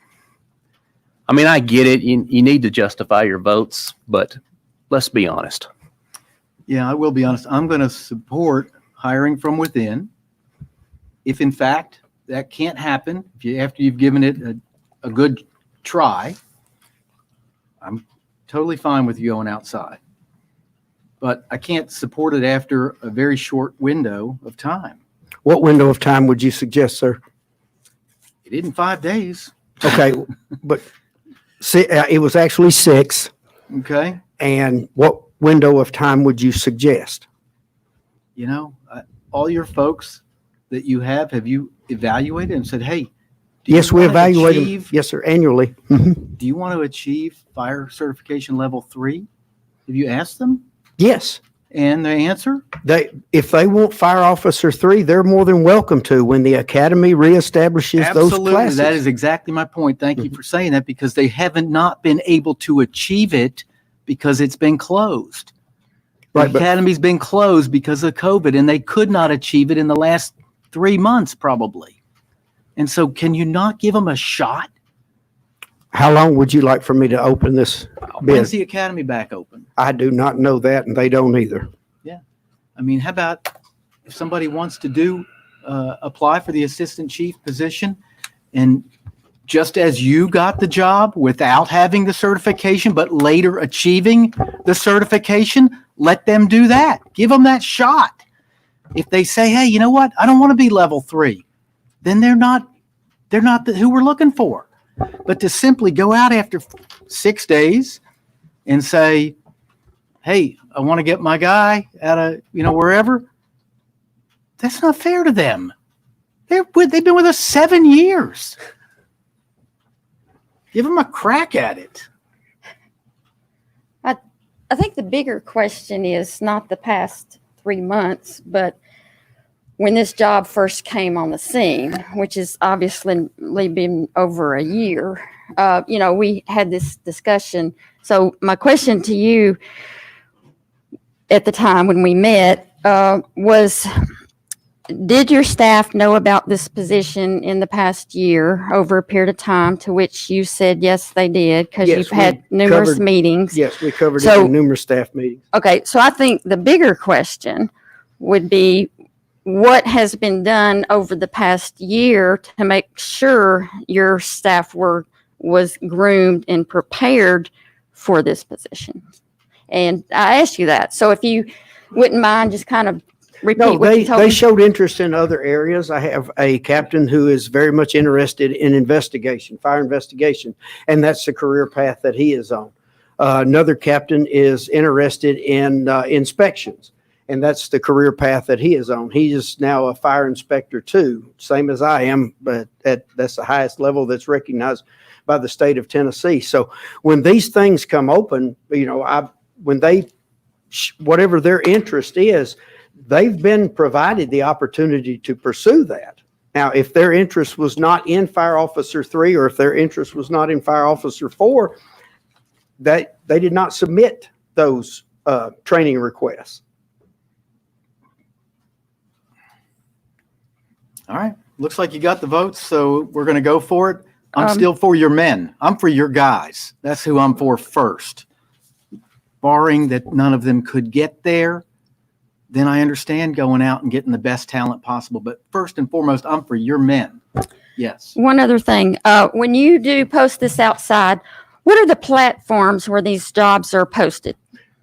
I mean, I get it. You need to justify your votes, but let's be honest.
Yeah, I will be honest. I'm going to support hiring from within. If in fact that can't happen, after you've given it a good try, I'm totally fine with you going outside. But I can't support it after a very short window of time.
What window of time would you suggest, sir?
It isn't 5 days.
Okay, but it was actually 6.
Okay.
And what window of time would you suggest?
You know, all your folks that you have you evaluated and said, hey, do
Yes,
you
we
want to
evaluate them.
achieve-
Yes, sir, annually. Mhm.
Do you want to achieve fire certification level 3? Have you asked them?
Yes.
And the answer?
If they want fire officer 3, they're more than welcome to when the academy reestablishes those
Absolutely.
classes.
That is exactly my point. Thank you for saying that, because they haven't not been able to achieve it because it's been closed. The
Right, but-
academy's been closed because of COVID, and they could not achieve it in the last 3 months probably. And so can you not give them a shot?
How long would you like for me to open this
When's
bid?
the academy back open?
I do not know that, and they don't either.
I mean, how about if somebody wants to apply for the assistant chief position, and just as you got the job without having the certification, but later achieving the certification, let them do that. Give them that shot. If they say, hey, you know what? I don't want to be level 3, then they're not who we're looking for. But to simply go out after 6 days and say, hey, I want to get my guy out of, wherever, that's not fair to them. They've been with us 7 years. Give them a crack at it.
I think the bigger question is not the past 3 months, but when this job first came on the scene, which has obviously been over a year, we had this discussion. So my question to you at the time when we met was, did your staff know about this position in the past year over a period of time, to which you said, yes, they did, because
Yes,
you've had
we
numerous
covered-
meetings.
Yes, we covered it
So-
in numerous staff meetings.
Okay, so I think the bigger question would be, what has been done over the past year to make sure your staff was groomed and prepared for this position? And I asked you that. So if you wouldn't mind just kind of repeat
No,
what you told
they
me.
showed interest in other areas. I have a captain who is very much interested in investigation, fire investigation, and that's the career path that he is on. Another captain is interested in inspections, and that's the career path that he is on. He is now a fire inspector too, same as I am, but that's the highest level that's recognized by the state of Tennessee. So when these things come open, whatever their interest is, they've been provided the opportunity to pursue that. Now, if their interest was not in Fire Officer 3, or if their interest was not in Fire Officer 4, they did not submit those training requests.
All right. Looks like you got the votes, so we're going to go for it. I'm
Um,
still for your men. I'm for your guys. That's who I'm for first. Barring that none of them could get there, then I understand going out and getting the best talent possible. But first and foremost, I'm for your men. Yes.
One other thing, when you do post this outside, what are the platforms where these jobs are posted?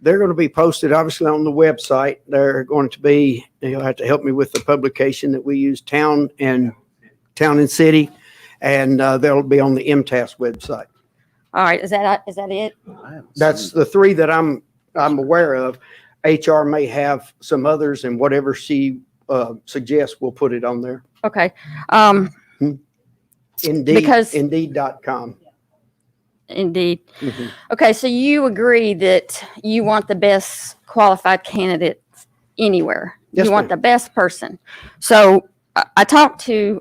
They're going to be posted, obviously, on the website. They're going to be, you'll have to help me with the publication that we use, Town and City, and they'll be on the MTAS website.
All right, is that it?
That's the 3 that I'm aware of. HR may have some others, and whatever she suggests, we'll put it on there.
Okay.
Indeed,
Because-
Indeed.com.
Indeed.
Mhm.
Okay, so you agree that you want the best qualified candidates anywhere.
Yes,
You want
ma'am.
the best person. So I talked to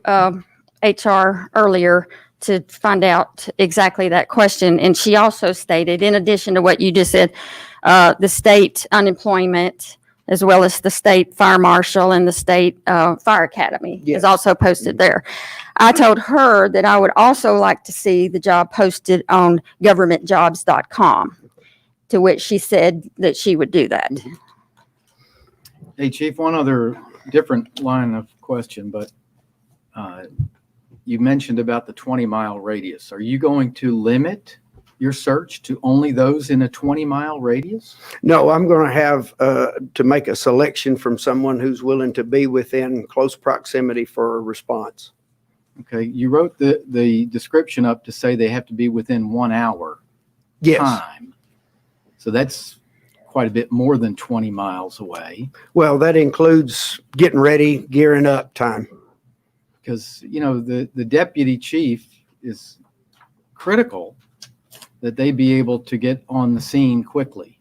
HR earlier to find out exactly that question. And she also stated, in addition to what you just said, the state unemployment as well as the state fire marshal and the state fire academy
Yes.
is also posted there. I told her that I would also like to see the job posted on governmentjobs.com, to which she said that she would do that.
Hey, Chief, one other different line of question, but you mentioned about the 20-mile radius. Are you going to limit your search to only those in a 20-mile radius?
No, I'm going to have to make a selection from someone who's willing to be within close proximity for a response.
Okay, you wrote the description up to say they have to be within 1 hour
Yes.
time. So that's quite a bit more than 20 miles away.
Well, that includes getting ready, gearing up time.
Because, you know, the deputy chief is critical that they be able to get on the scene quickly.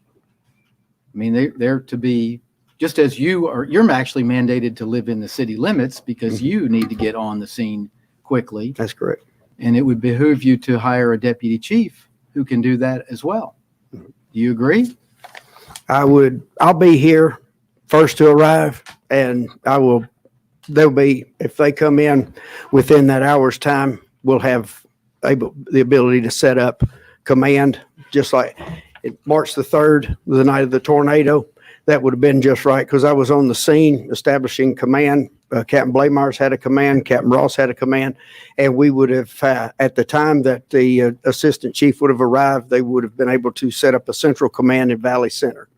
I mean, they're to be, just as you're actually mandated to live in the city limits because you need to get on the scene quickly.
That's correct.
And it would behoove you to hire a deputy chief who can do that as well. Do you agree?
I'll be here first to arrive, and they'll be, if they come in within that hour's time, we'll have the ability to set up command, just like March the 3rd, the night of the tornado. That would have been just right because I was on the scene establishing command. Captain Blaemeyers had a command, Captain Ross had a command, and we would have, at the time that the assistant chief would have arrived, they would have been able to set up a central command in Valley Center.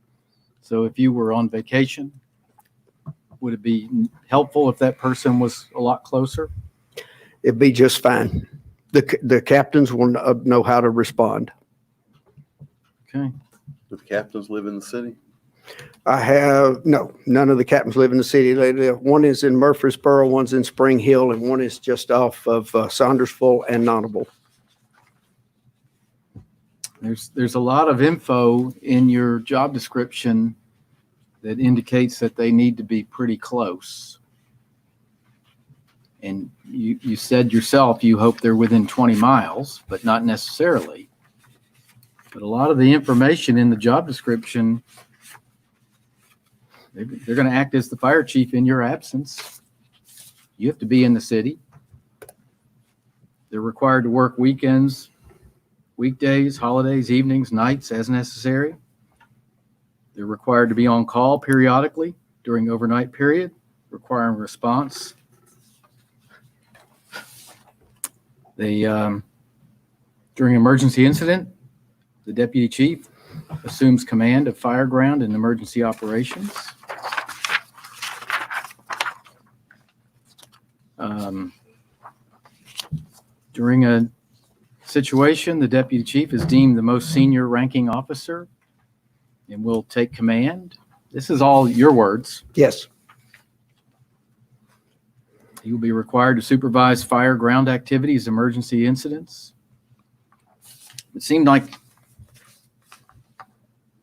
So if you were on vacation, would it be helpful if that person was a lot closer?
It'd be just fine. The captains will know how to respond.
Okay.
Do the captains live in the city?
None of the captains live in the city. One is in Murfreesboro, one's in Spring Hill, and one is just off of Saundersville and Nottable.
There's a lot of info in your job description that indicates that they need to be pretty close. And you said yourself, you hope they're within 20 miles, but not necessarily. But a lot of the information in the job description, they're going to act as the fire chief in your absence. You have to be in the city. They're required to work weekends, weekdays, holidays, evenings, nights as necessary. They're required to be on call periodically during overnight period, requiring response. They, during emergency incident, the deputy chief assumes command of fire ground and emergency operations. During a situation, the deputy chief is deemed the most senior ranking officer and will take command. This is all your words.
Yes.
He will be required to supervise fire ground activities, emergency incidents. It seemed like,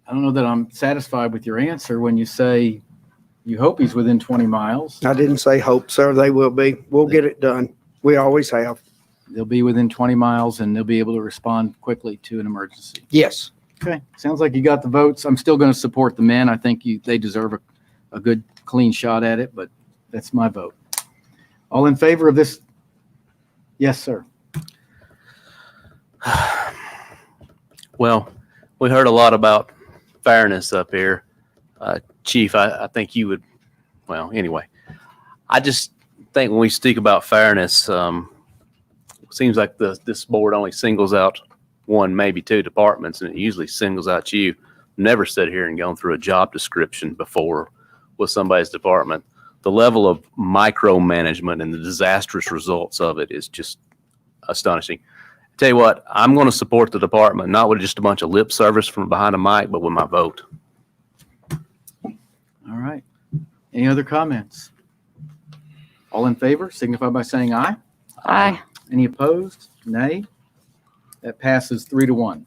I don't know that I'm satisfied with your answer when you say you hope he's within 20 miles.
I didn't say hope, sir. They will be. We'll get it done. We always have.
They'll be within 20 miles and they'll be able to respond quickly to an emergency.
Yes.
Okay, sounds like you got the votes. I'm still going to support the men. I think they deserve a good, clean shot at it, but that's my vote. All in favor of this? Yes, sir.
Well, we heard a lot about fairness up here. Chief, I think you would, well, anyway, I just think when we speak about fairness, it seems like this board only singles out one, maybe two departments, and it usually singles out you. Never sat here and gone through a job description before with somebody's department. The level of micromanagement and the disastrous results of it is just astonishing. Tell you what, I'm going to support the department, not with just a bunch of lip service from behind a mic, but with my vote.
All right. Any other comments? All in favor, signify by saying aye.
Aye.
Any opposed? Nay. That passes 3-1.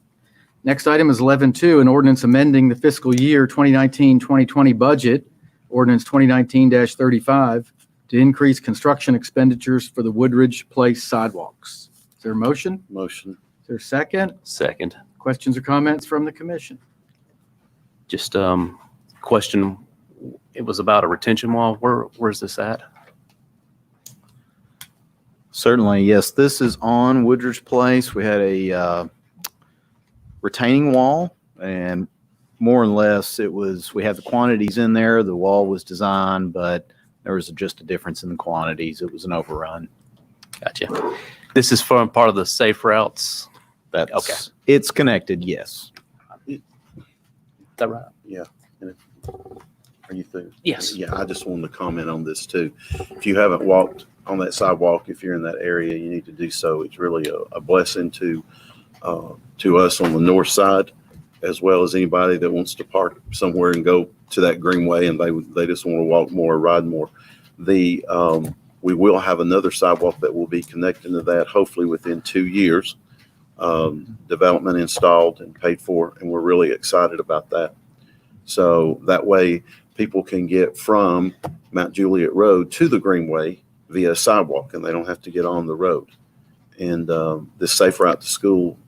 Next item is 11.2, an ordinance amending the fiscal year 2019-2020 budget, ordinance 2019-35, to increase construction expenditures for the Woodridge Place sidewalks. Is there a motion?
Motion.
Is there a second?
Second.
Questions or comments from the commission?
Just question, it was about a retention wall. Where's this at?
Certainly, yes. This is on Woodridge Place. We had a retaining wall, and more or less we had the quantities in there. The wall was designed, but there was just a difference in the quantities. It was an overrun.
Gotcha. This is from part of the safe routes.
That's
Okay.
It's connected, yes.
Is that right?
Yeah. And are you through?
Yes.
Yeah, I just wanted to comment on this too. If you haven't walked on that sidewalk, if you're in that area, you need to do so. It's really a blessing to us on the north side, as well as anybody that wants to park somewhere and go to that greenway and they just want to walk more or ride more. We will have another sidewalk that will be connecting to that hopefully within 2 years. Development installed and paid for, and we're really excited about that. So that way people can get from Mount Juliet Road to the greenway via sidewalk, and they don't have to get on the road. And this Safe Route to School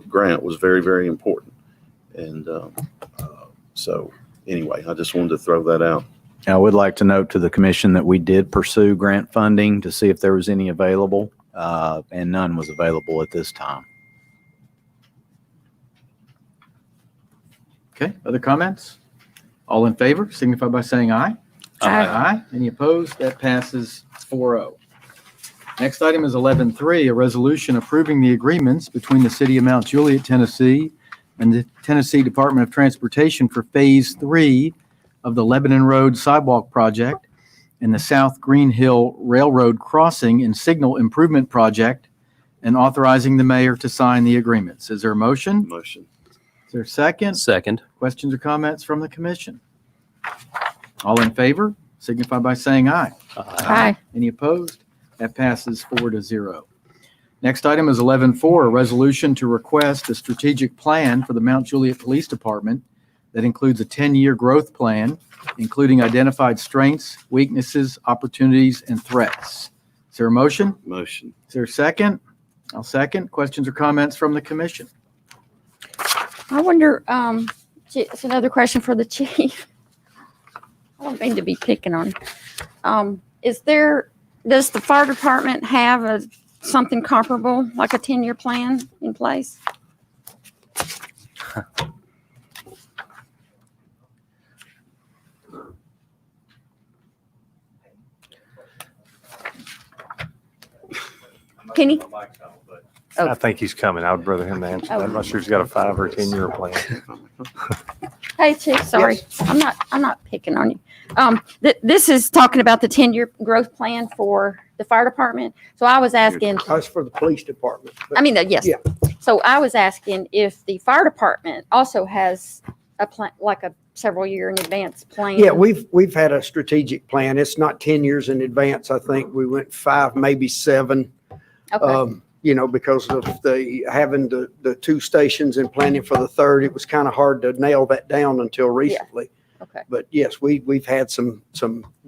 grant was very, very important. And so anyway, I just wanted to throw that out.
I would like to note to the commission that we did pursue grant funding to see if there was any available, and none was available at this time. Okay, other comments? All in favor, signify by saying aye.
Aye.
Aye. Any opposed? That passes 4-0. Next item is 11.3, a resolution approving the agreements between the City of Mount Juliet, Tennessee, and the Tennessee Department of Transportation for Phase 3 of the Lebanon Road Sidewalk Project and the South Green Hill Railroad Crossing and Signal Improvement Project, and authorizing the mayor to sign the agreements. Is there a motion?
Motion.
Is there a second?
Second.
Questions or comments from the commission? All in favor, signify by saying aye.
Aye.
Any opposed? That passes 4-0. Next item is 11.4, a resolution to request a strategic plan for the Mount Juliet Police Department that includes a 10-year growth plan, including identified strengths, weaknesses, opportunities, and threats. Is there a motion?
Motion.
Is there a second? I'll second. Questions or comments from the commission?
I wonder, it's another question for the chief. I don't mean to be picking on you. Does the fire department have something comparable, like a 10-year plan in place? Kenny?
I think he's coming. I would rather him answer.
Oh.
I'm not sure he's got a 5 or 10-year plan.
Hey, Chief, sorry.
Yes.
I'm not picking on you. This is talking about the 10-year growth plan for the fire department. So I was asking,
That's for the police department. but-
yes.
Yeah.
So I was asking if the fire department also has a plan, like a several year in advance plan.
Yeah, we've had a strategic plan. It's not 10 years in advance. I think we went 5, maybe 7.
Okay.
Because of having the 2 stations and planning for the 3rd, it was kind of hard to nail that down until recently.
Okay.
But yes, we've had some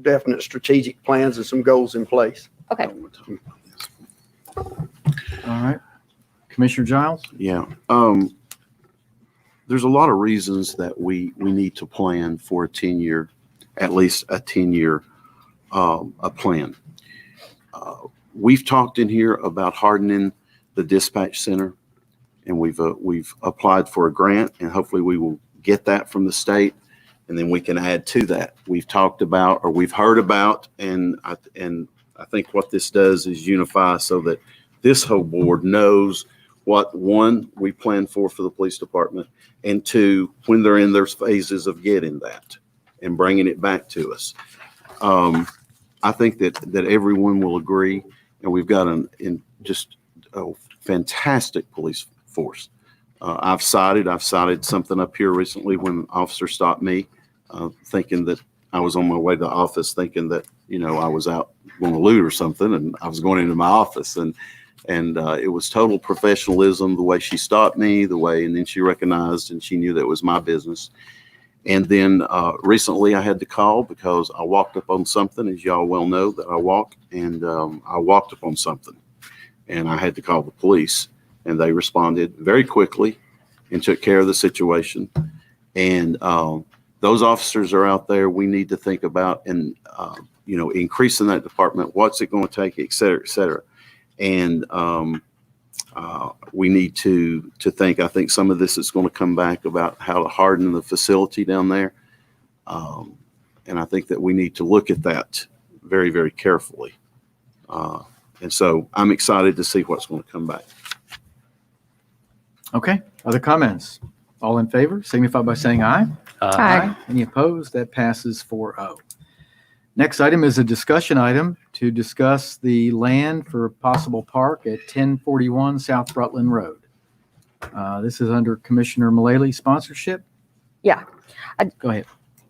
definite strategic plans and some goals in place.
Okay.
All right. Commissioner Giles?
Yeah. There's a lot of reasons that we need to plan for a 10-year, at least a 10-year a plan. We've talked in here about hardening the dispatch center, and we've applied for a grant, and hopefully we will get that from the state, and then we can add to that. We've talked about, or we've heard about, and I think what this does is unify so that this whole board knows what, 1, we plan for the police department, and 2, when they're in their phases of getting that and bringing it back to us. I think that everyone will agree, and we've got just a fantastic police force. I've cited something up here recently when an officer stopped me, thinking that I was on my way to the office, thinking that, I was out going to loot or something, and I was going into my office, and it was total professionalism, the way she stopped me, and then she recognized and she knew that it was my business. And then recently I had to call because I walked up on something, as y'all well know that I walk, and I walked up on something, and I had to call the police, and they responded very quickly and took care of the situation. And those officers are out there. We need to think about and, increasing that department. What's it going to take, et cetera, et cetera. And we need to think, I think some of this is going to come back about how to harden the facility down there. And I think that we need to look at that very, very carefully. And so I'm excited to see what's going to come back.
Okay, other comments? All in favor, signify by saying aye.
Aye.
Any opposed? That passes 4-0. Next item is a discussion item to discuss the land for a possible park at 1041 South Rutland Road. This is under Commissioner Mullally sponsorship.
Yeah.
Go ahead.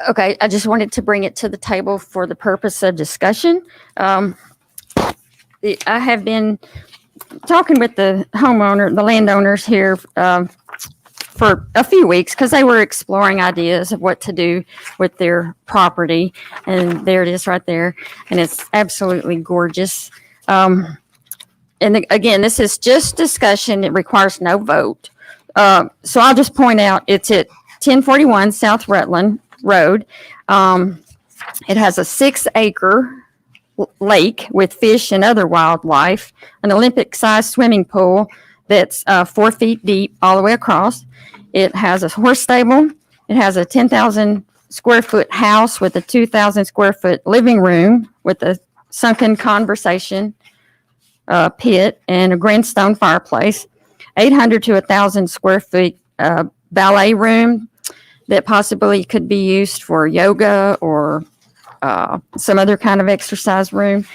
Okay, I just wanted to bring it to the table for the purpose of discussion. I have been talking with the landowners here for a few weeks because they were exploring ideas of what to do with their property. And there it is right there. And it's absolutely gorgeous. And again, this is just discussion. It requires no vote. So I'll just point out it's at 1041 South Rutland Road. It has a 6-acre lake with fish and other wildlife, an Olympic-sized swimming pool that's 4 feet deep all the way across. It has a horse stable. It has a 10,000 square foot house with a 2,000 square foot living room with a sunken conversation pit and a grindstone fireplace, 800 to 1,000 square feet ballet room that possibly could be used for yoga or some other kind of exercise room.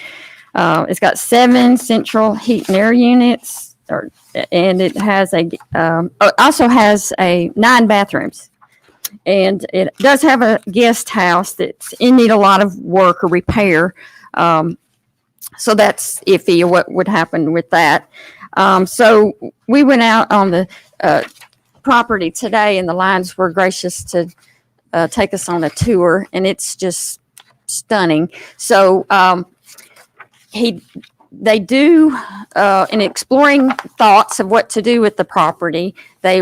It's got 7 central heat and air units, and it has also has 9 bathrooms. And it does have a guest house that's in need a lot of work or repair. So that's iffy what would happen with that. So we went out on the property today, and the Lions were gracious to take us on a tour, and it's just stunning. So they do in exploring thoughts of what to do with the property. They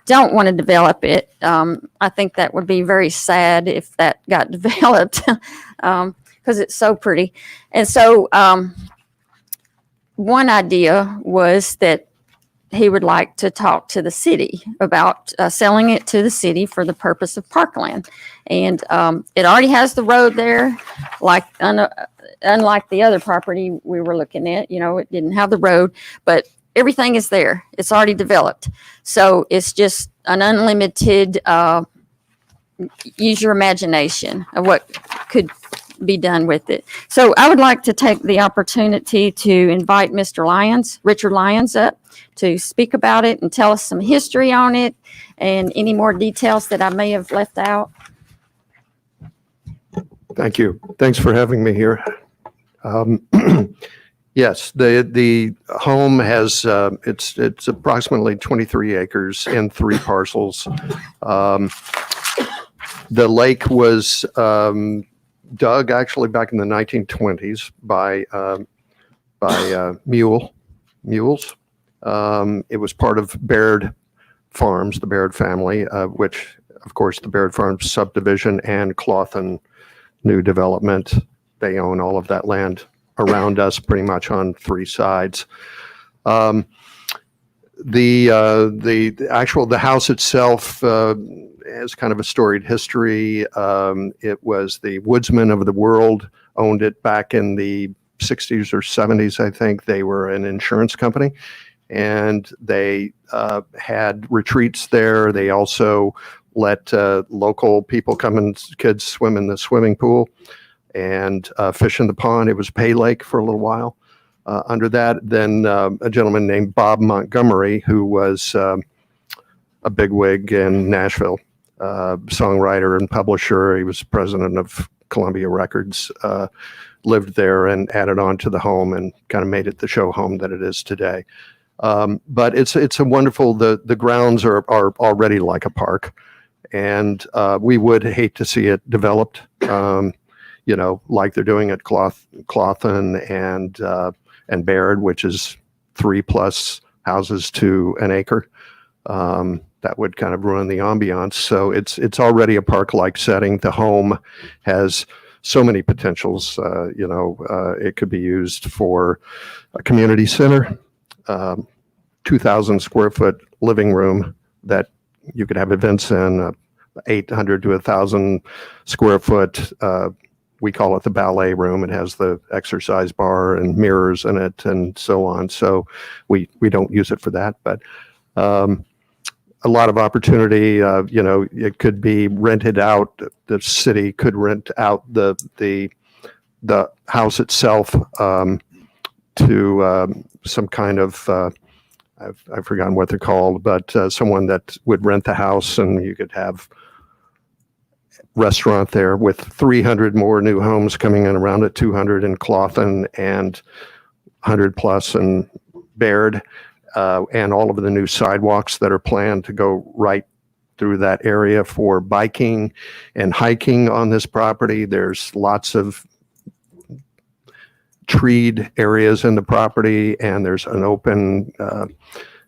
don't want to develop it. I think that would be very sad if that got developed because it's so pretty. And so one idea was that he would like to talk to the city about selling it to the city for the purpose of parkland. And it already has the road there, like unlike the other property we were looking at. It didn't have the road, but everything is there. It's already developed. So it's just an unlimited, use your imagination of what could be done with it. So I would like to take the opportunity to invite Richard Lyons up to speak about it and tell us some history on it and any more details that I may have left out.
Thank you. Thanks for having me here. Yes, the home has it's approximately 23 acres and 3 parcels. The lake was dug actually back in the 1920s by mules. It was part of Baird Farms, the Baird family, which of course the Baird Farms subdivision and Clothan New Development. They own all of that land around us pretty much on 3 sides. The house itself has kind of a storied history. It was the Woodsmen of the World owned it back in the 60s or 70s, I think. They were an insurance company, and they had retreats there. They also let local people come and kids swim in the swimming pool and fish in the pond. It was Pay Lake for a little while. Under that, then a gentleman named Bob Montgomery, who was a bigwig in Nashville, songwriter and publisher. He was president of Columbia Records, lived there and added on to the home and kind of made it the show home that it is today. But it's a wonderful, the grounds are already like a park, and we would hate to see it developed, like they're doing at Clothan and Baird, which is 3+ houses to an acre. that would kind of ruin the ambiance. So it's already a park-like setting. The home has so many potentials. It could be used for a community center, 2,000 square foot living room that you could have events in, 800 to 1,000 square foot. We call it the ballet room. It has the exercise bar and mirrors in it and so on. So we don't use it for that, but a lot of opportunity. It could be rented out. The city could rent out the house itself to some kind of I've forgotten what they're called, but someone that would rent the house, and you could have restaurant there with 300 more new homes coming in around it, 200 in Clawson and 100 plus in Baird, and all of the new sidewalks that are planned to go right through that area for biking and hiking on this property. There's lots of treed areas in the property, and there's an open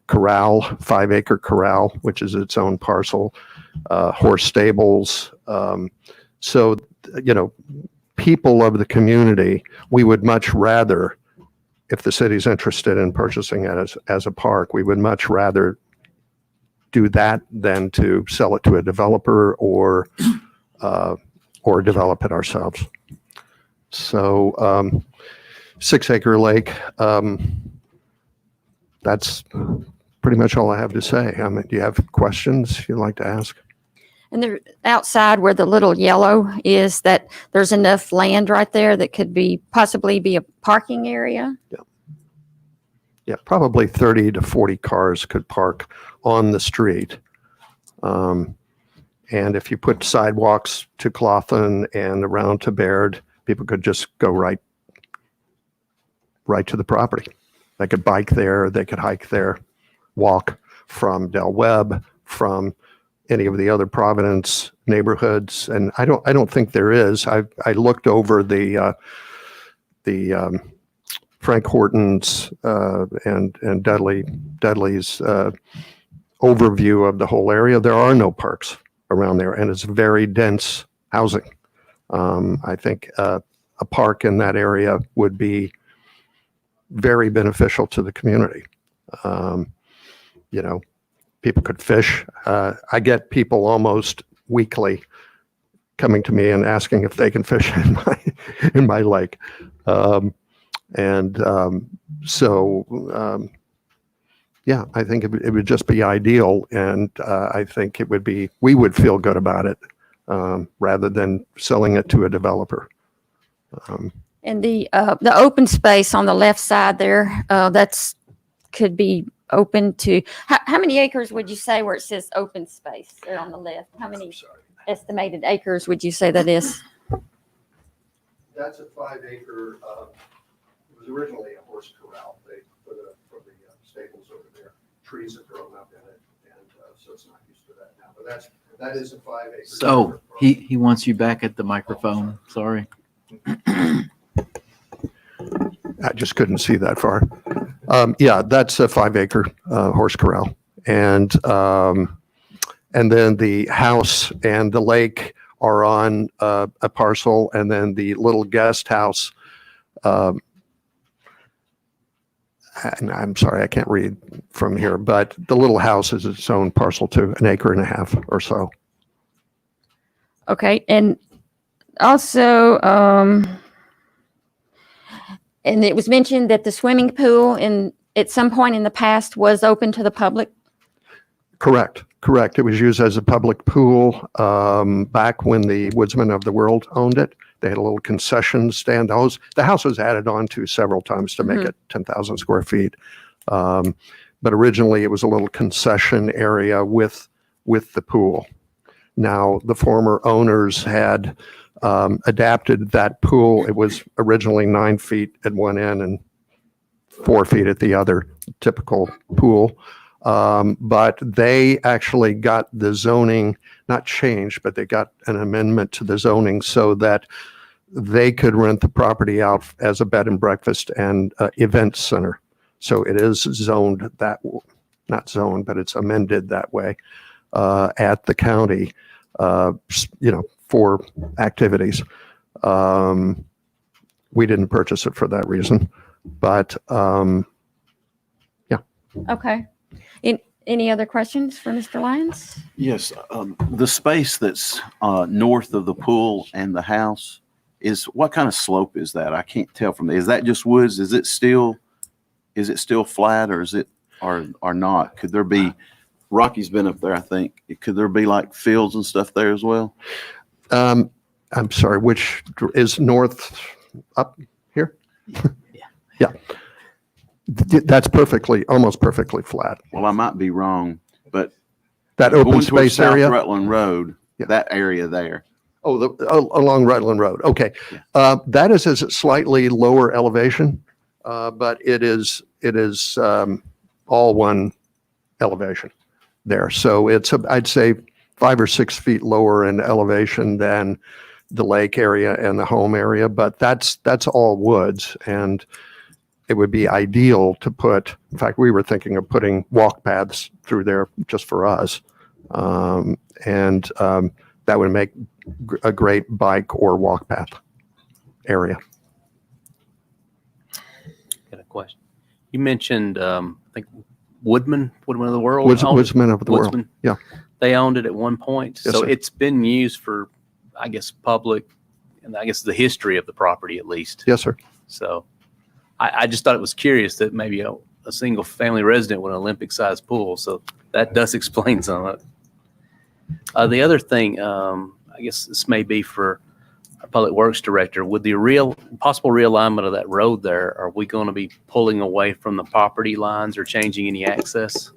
corral, 5-acre corral, which is its own parcel, horse stables. So, people of the community, we would much rather, if the city's interested in purchasing it as a park, we would much rather do that than to sell it to a developer or develop it ourselves. So, 6-acre lake, that's pretty much all I have to say. Do you have questions you'd like to ask?
And there, outside where the little yellow is, that there's enough land right there that could possibly be a parking area?
Yeah, probably 30 to 40 cars could park on the street. And if you put sidewalks to Clawson and around to Baird, people could just go right to the property. They could bike there, they could hike there, walk from Del Webb, from any of the other Providence neighborhoods. And I don't think there is. I looked over the Frank Horton's and Dudley's overview of the whole area. There are no parks around there, and it's very dense housing. I think a park in that area would be very beneficial to the community. People could fish. I get people almost weekly coming to me and asking if they can fish in my lake. Yeah, I think it would just be ideal, and I think we would feel good about it rather than selling it to a developer.
And the open space on the left side there, could be open to, how many acres would you say where it says open space there on the left? How many estimated acres would you say that is?
That's a 5-acre, it was originally a horse corral. They put it up for the stables over there. Trees have grown up in it, and so it's not used to that now. But that is a 5-acre.
So he wants you back at the microphone. Sorry.
I just couldn't see that far. Yeah, that's a 5-acre horse corral, and then the house and the lake are on a parcel, and then the little guest house. And I'm sorry, I can't read from here, but the little house is its own parcel too, 1.5 acres or so.
Okay, and also, and it was mentioned that the swimming pool at some point in the past was open to the public?
Correct. It was used as a public pool back when the Woodsmen of the World owned it. They had a little concession stand. The house was added on to several times to make it 10,000 square feet. But originally it was a little concession area with the pool. Now, the former owners had adapted that pool. It was originally 9 feet at one end and 4 feet at the other, typical pool. But they actually got the zoning, not changed, but they got an amendment to the zoning so that they could rent the property out as a bed and breakfast and event center. So it is zoned that not zoned, but it's amended that way at the county, for activities. We didn't purchase it for that reason, but
Okay. Any other questions for Mr. Lyons?
Yes, the space that's north of the pool and the house what kind of slope is that? I can't tell from there. Is that just woods? Is it still flat, or is it or not? Could there be, Rocky's been up there, I think. Could there be like fields and stuff there as well?
I'm sorry, which is north up here? Yeah. That's almost perfectly flat.
Well, I might be wrong, but
That open
going towards
space
South
area?
Rutland Road,
Yeah.
that area there.
Oh, along Rutland Road. Okay. That is a slightly lower elevation, but it is all one elevation there. So I'd say 5 or 6 feet lower in elevation than the lake area and the home area, but that's all woods, and it would be ideal to put, in fact, we were thinking of putting walk paths through there just for us. That would make a great bike or walk path area.
Got a question. You mentioned, I think Woodman of the World.
Woodsman of the World.
Woodsman.
Yeah.
They owned it at one point.
Yes,
So
sir.
it's been used for, I guess, public, and I guess the history of the property at least.
Yes, sir.
So I just thought it was curious that maybe a single family resident with an Olympic sized pool. So that does explain some of it. The other thing, I guess this may be for our public works director, with the possible realignment of that road there, are we going to be pulling away from the property lines or changing any access?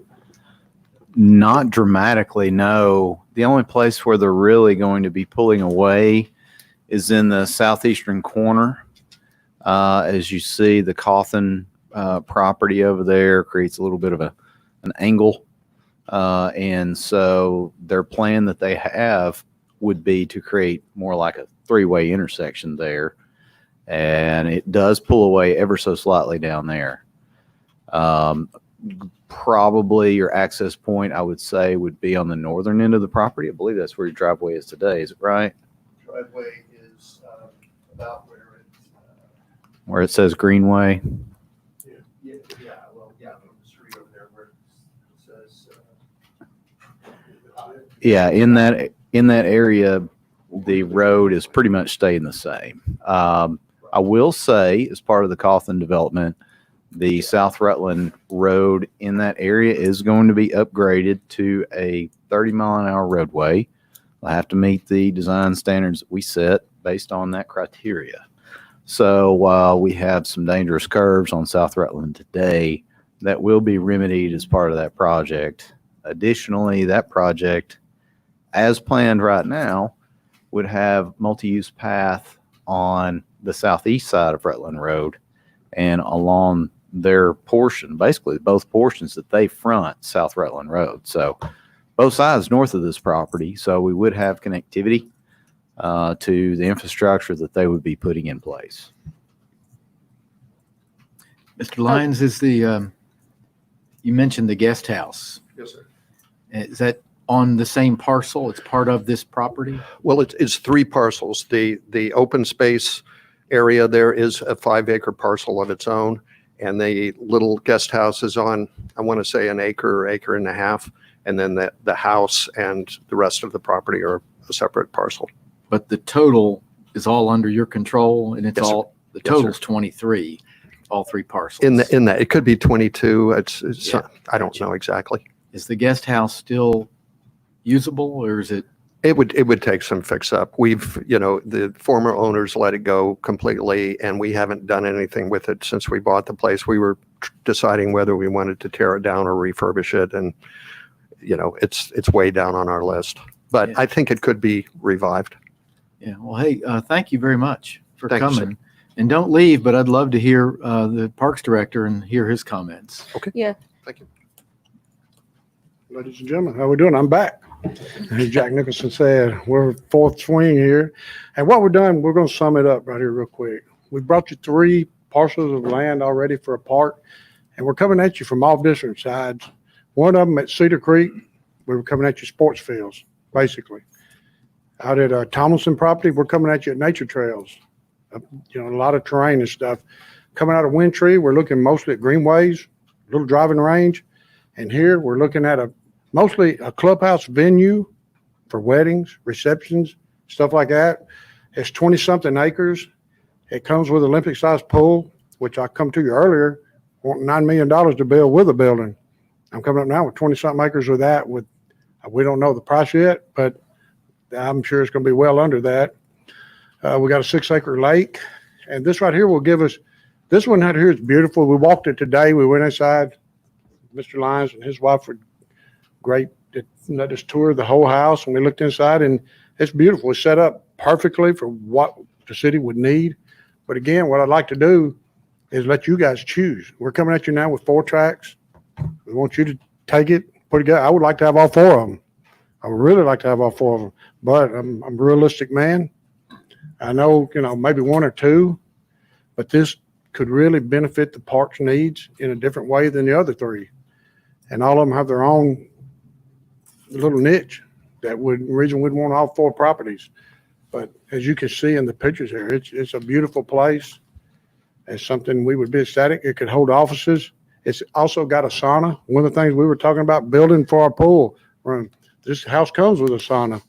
Not dramatically, no. The only place where they're really going to be pulling away is in the southeastern corner. As you see, the Cawthon property over there creates a little bit of an angle. And so their plan that they have would be to create more like a 3-way intersection there. And it does pull away ever so slightly down there. Probably your access point, I would say, would be on the northern end of the property. I believe that's where your driveway is today. Is it right?
Driveway is about
Where it says Greenway?
the street over there where it says.
Yeah, in that area, the road is pretty much staying the same. I will say, as part of the Cawthon development, the South Rutland Road in that area is going to be upgraded to a 30-mile-an-hour roadway. They'll have to meet the design standards that we set based on that criteria. So while we have some dangerous curves on South Rutland today, that will be remedied as part of that project. Additionally, that project, as planned right now, would have multi-use path on the southeast side of Rutland Road and along their portion, basically both portions that they front South Rutland Road. So both sides north of this property. So we would have connectivity to the infrastructure that they would be putting in place. Mr. Lyons, is you mentioned the guest house.
Yes, sir.
Is that on the same parcel? It's part of this property?
Well, it's 3 parcels. The open space area there is a 5-acre parcel of its own, and the little guest house is on, I want to say, an acre or acre and a half, and then the house and the rest of the property are a separate parcel.
But the total is all under your control, and it's
Yes, sir.
the
Yes, sir.
total's 23, all 3 parcels.
In that, it could be 22. It's
Yeah,
I don't know exactly.
Is the guest house still usable, or is it?
It would take some fix up. The former owners let it go completely, and we haven't done anything with it since we bought the place. We were deciding whether we wanted to tear it down or refurbish it, and it's way down on our list. But
Yeah.
I think it could be revived.
Yeah. Well, hey, thank you very much for
Thank you, sir.
coming. And don't leave, but I'd love to hear the Parks Director and hear his comments.
Okay.
Yeah.
Thank you.
Ladies and gentlemen, how we doing? I'm back. As Jack Nicholson said, we're fourth swing here. And what we're doing, we're going to sum it up right here real quick. We brought you 3 parcels of land already for a park, and we're coming at you from all different sides. One of them at Cedar Creek, we were coming at your sports fields, basically. Out at Tomlinson property, we're coming at you at nature trails. A lot of terrain and stuff. Coming out of Windtree, we're looking mostly at greenways, little driving range. And here we're looking at mostly a clubhouse venue for weddings, receptions, stuff like that. It's 20-something acres. It comes with Olympic-sized pool, which I come to you earlier, wanting $9 million to build with a building. I'm coming up now with 20-something acres with that. We don't know the price yet, but I'm sure it's going to be well under that. We got a 6-acre lake, and this right here will give us. This one out here is beautiful. We walked it today. We went inside. Mr. Lyons and his wife were great. They let us tour the whole house, and we looked inside, and it's beautiful. It's set up perfectly for what the city would need. But again, what I'd like to do is let you guys choose. We're coming at you now with 4 tracks. We want you to take it, put it together. I would like to have all 4 of them. I would really like to have all 4 of them, but I'm a realistic man. I know, maybe 1 or 2, but this could really benefit the park's needs in a different way than the other 3. And all of them have their own little niche reason we'd want all 4 properties. But as you can see in the pictures here, it's a beautiful place. It's something we would be ecstatic. It could hold offices. It's also got a sauna. One of the things we were talking about building for our pool room. This house comes with a sauna.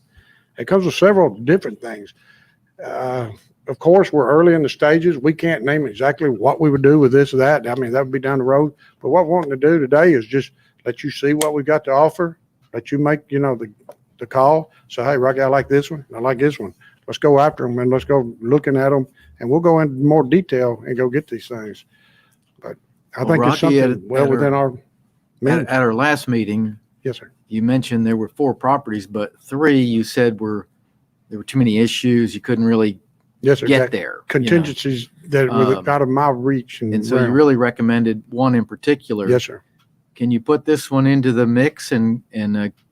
It comes with several different things. Of course, we're early in the stages. We can't name exactly what we would do with this or that. I mean, that would be down the road. But what we're wanting to do today is just let you see what we got to offer. Let you make, the call. So, hey, Rocky, I like this one. I like this one. Let's go after them and let's go looking at them. And we'll go into more detail and go get these things. But I think it's
Rocky,
something within our means.
At our last meeting,
Yes, sir.
you mentioned there were 4 properties, but 3 you said there were too many issues. You couldn't really
Yes, sir.
get
Got
there.
contingencies that were out of my reach.
And so you
realm.
really recommended one in particular.
Yes, sir.
Can you put this one into the mix and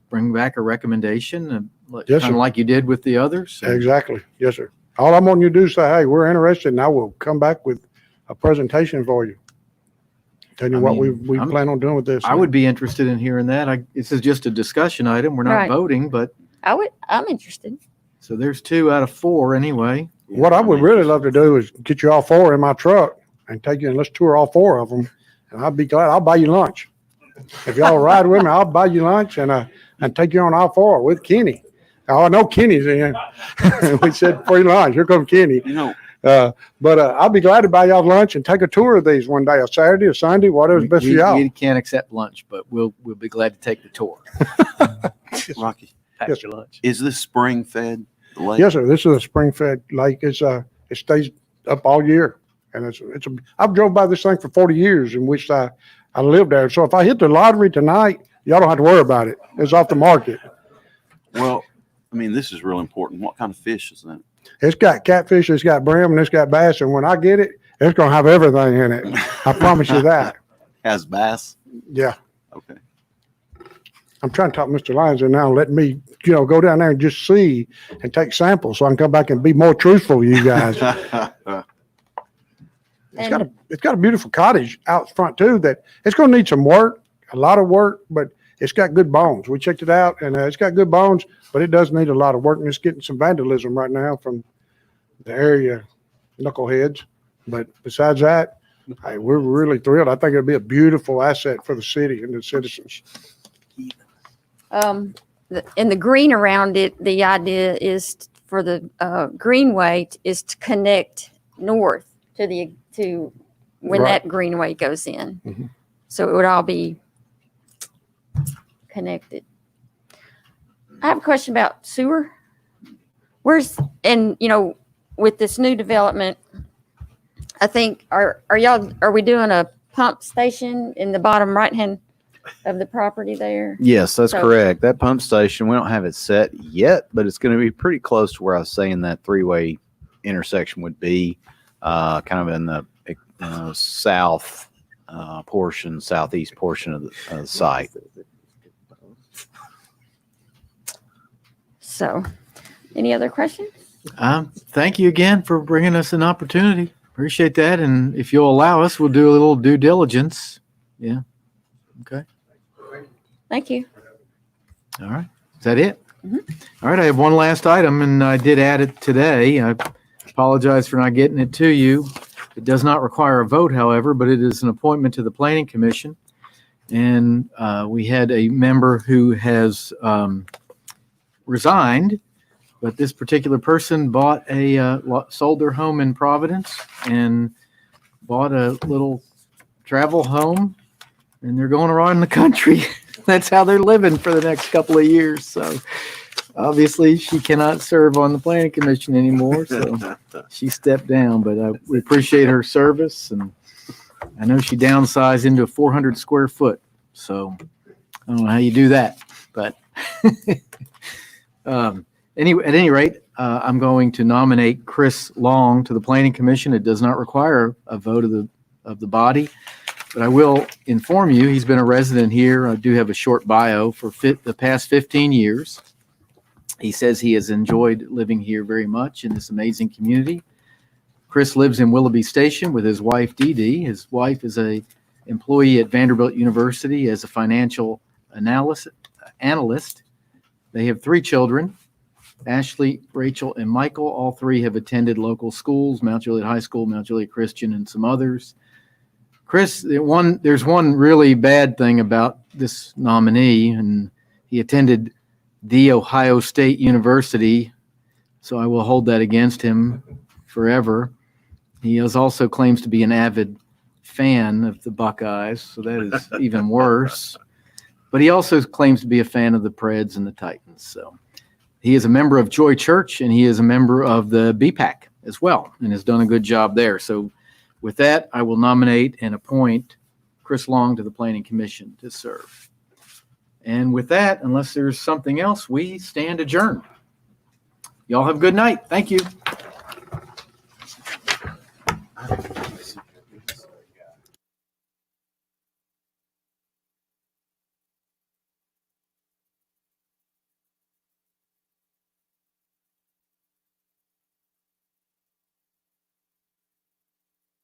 bring back a recommendation,
Yes,
kind
sir.
of like you did with the others?
Exactly. Yes, sir. All I'm wanting you to do is say, hey, we're interested, and I will come back with a presentation for you. Tell you
I
what
mean,
we plan on doing with this.
I would be interested in hearing that. This is just a discussion item. We're not
Right.
voting, but
I'm interested.
so there's 2 out of 4 anyway.
What I would really love to do is get you all 4 in my truck and take you and let's tour all 4 of them. And I'd be glad. I'll buy you lunch. If y'all ride with me, I'll buy you lunch and take you on all 4 with Kenny. Oh, I know Kenny's in. We said free lunch. Here comes Kenny. But I'll be glad to buy y'all lunch and take a tour of these one day, a Saturday or Sunday, whatever's best for y'all.
We can't accept lunch, but we'll be glad to take the tour.
Rocky,
Yes.
your lunch.
is this spring fed? Lake?
Yes, sir. This is a spring-fed lake. It stays up all year, and I've drove by this thing for 40 years in which I lived there. So if I hit the lottery tonight, y'all don't have to worry about it. It's off the market.
Well, I mean, this is real important. What kind of fish is that?
It's got catfish, it's got brim, and it's got bass. And when I get it, it's gonna have everything in it. I promise you that.
Has bass?
Yeah.
Okay.
I'm trying to talk Mr. Lyons in now, let me, go down there and just see and take samples so I can come back and be more truthful with you guys. It's got a beautiful cottage out front too that it's going to need some work, a lot of work, but it's got good bones. We checked it out and it's got good bones, but it does need a lot of work and it's getting some vandalism right now from the area knuckleheads. But besides that, hey, we're really thrilled. I think it'll be a beautiful asset for the city and the citizens.
In the green around it, the idea is for the greenway is to connect north to when
Right.
that greenway goes in.
Mhm.
So it would all be connected. I have a question about sewer. With this new development, I think are we doing a pump station in the bottom right hand of the property there?
Yes, that's
So-
correct. That pump station, we don't have it set yet, but it's going to be pretty close to where I was saying that 3-way intersection would be, kind of in the southeast portion of the site.
So, any other questions?
Thank you again for bringing us an opportunity. Appreciate that. And if you'll allow us, we'll do a little due diligence. Yeah. Okay.
Thank you.
All right. Is that it?
Mhm.
All right. I have one last item, and I did add it today. I apologize for not getting it to you. It does not require a vote, however, but it is an appointment to the Planning Commission. And we had a member who has resigned, but this particular person bought sold their home in Providence and bought a little travel home, and they're going around the country. That's how they're living for the next couple of years. So obviously she cannot serve on the Planning Commission anymore. So she stepped down, but we appreciate her service. And I know she downsized into a 400 square foot. So I don't know how you do that, but at any rate, I'm going to nominate Chris Long to the Planning Commission. It does not require a vote of the body, but I will inform you, he's been a resident here. I do have a short bio for the past 15 years. He says he has enjoyed living here very much in this amazing community. Chris lives in Willoughby Station with his wife, Dee Dee. His wife is an employee at Vanderbilt University as a financial analyst. They have 3 children, Ashley, Rachel, and Michael. All 3 have attended local schools, Mount Juliet High School, Mount Juliet Christian, and some others. Chris, there's one really bad thing about this nominee, and he attended The Ohio State University, so I will hold that against him forever. He also claims to be an avid fan of the Buckeyes, so that is even worse. But he also claims to be a fan of the Preds and the Titans. So he is a member of Joy Church, and he is a member of the BPAC as well, and has done a good job there. So with that, I will nominate and appoint Chris Long to the Planning Commission to serve. And with that, unless there's something else, we stand adjourned. Y'all have a good night. Thank you.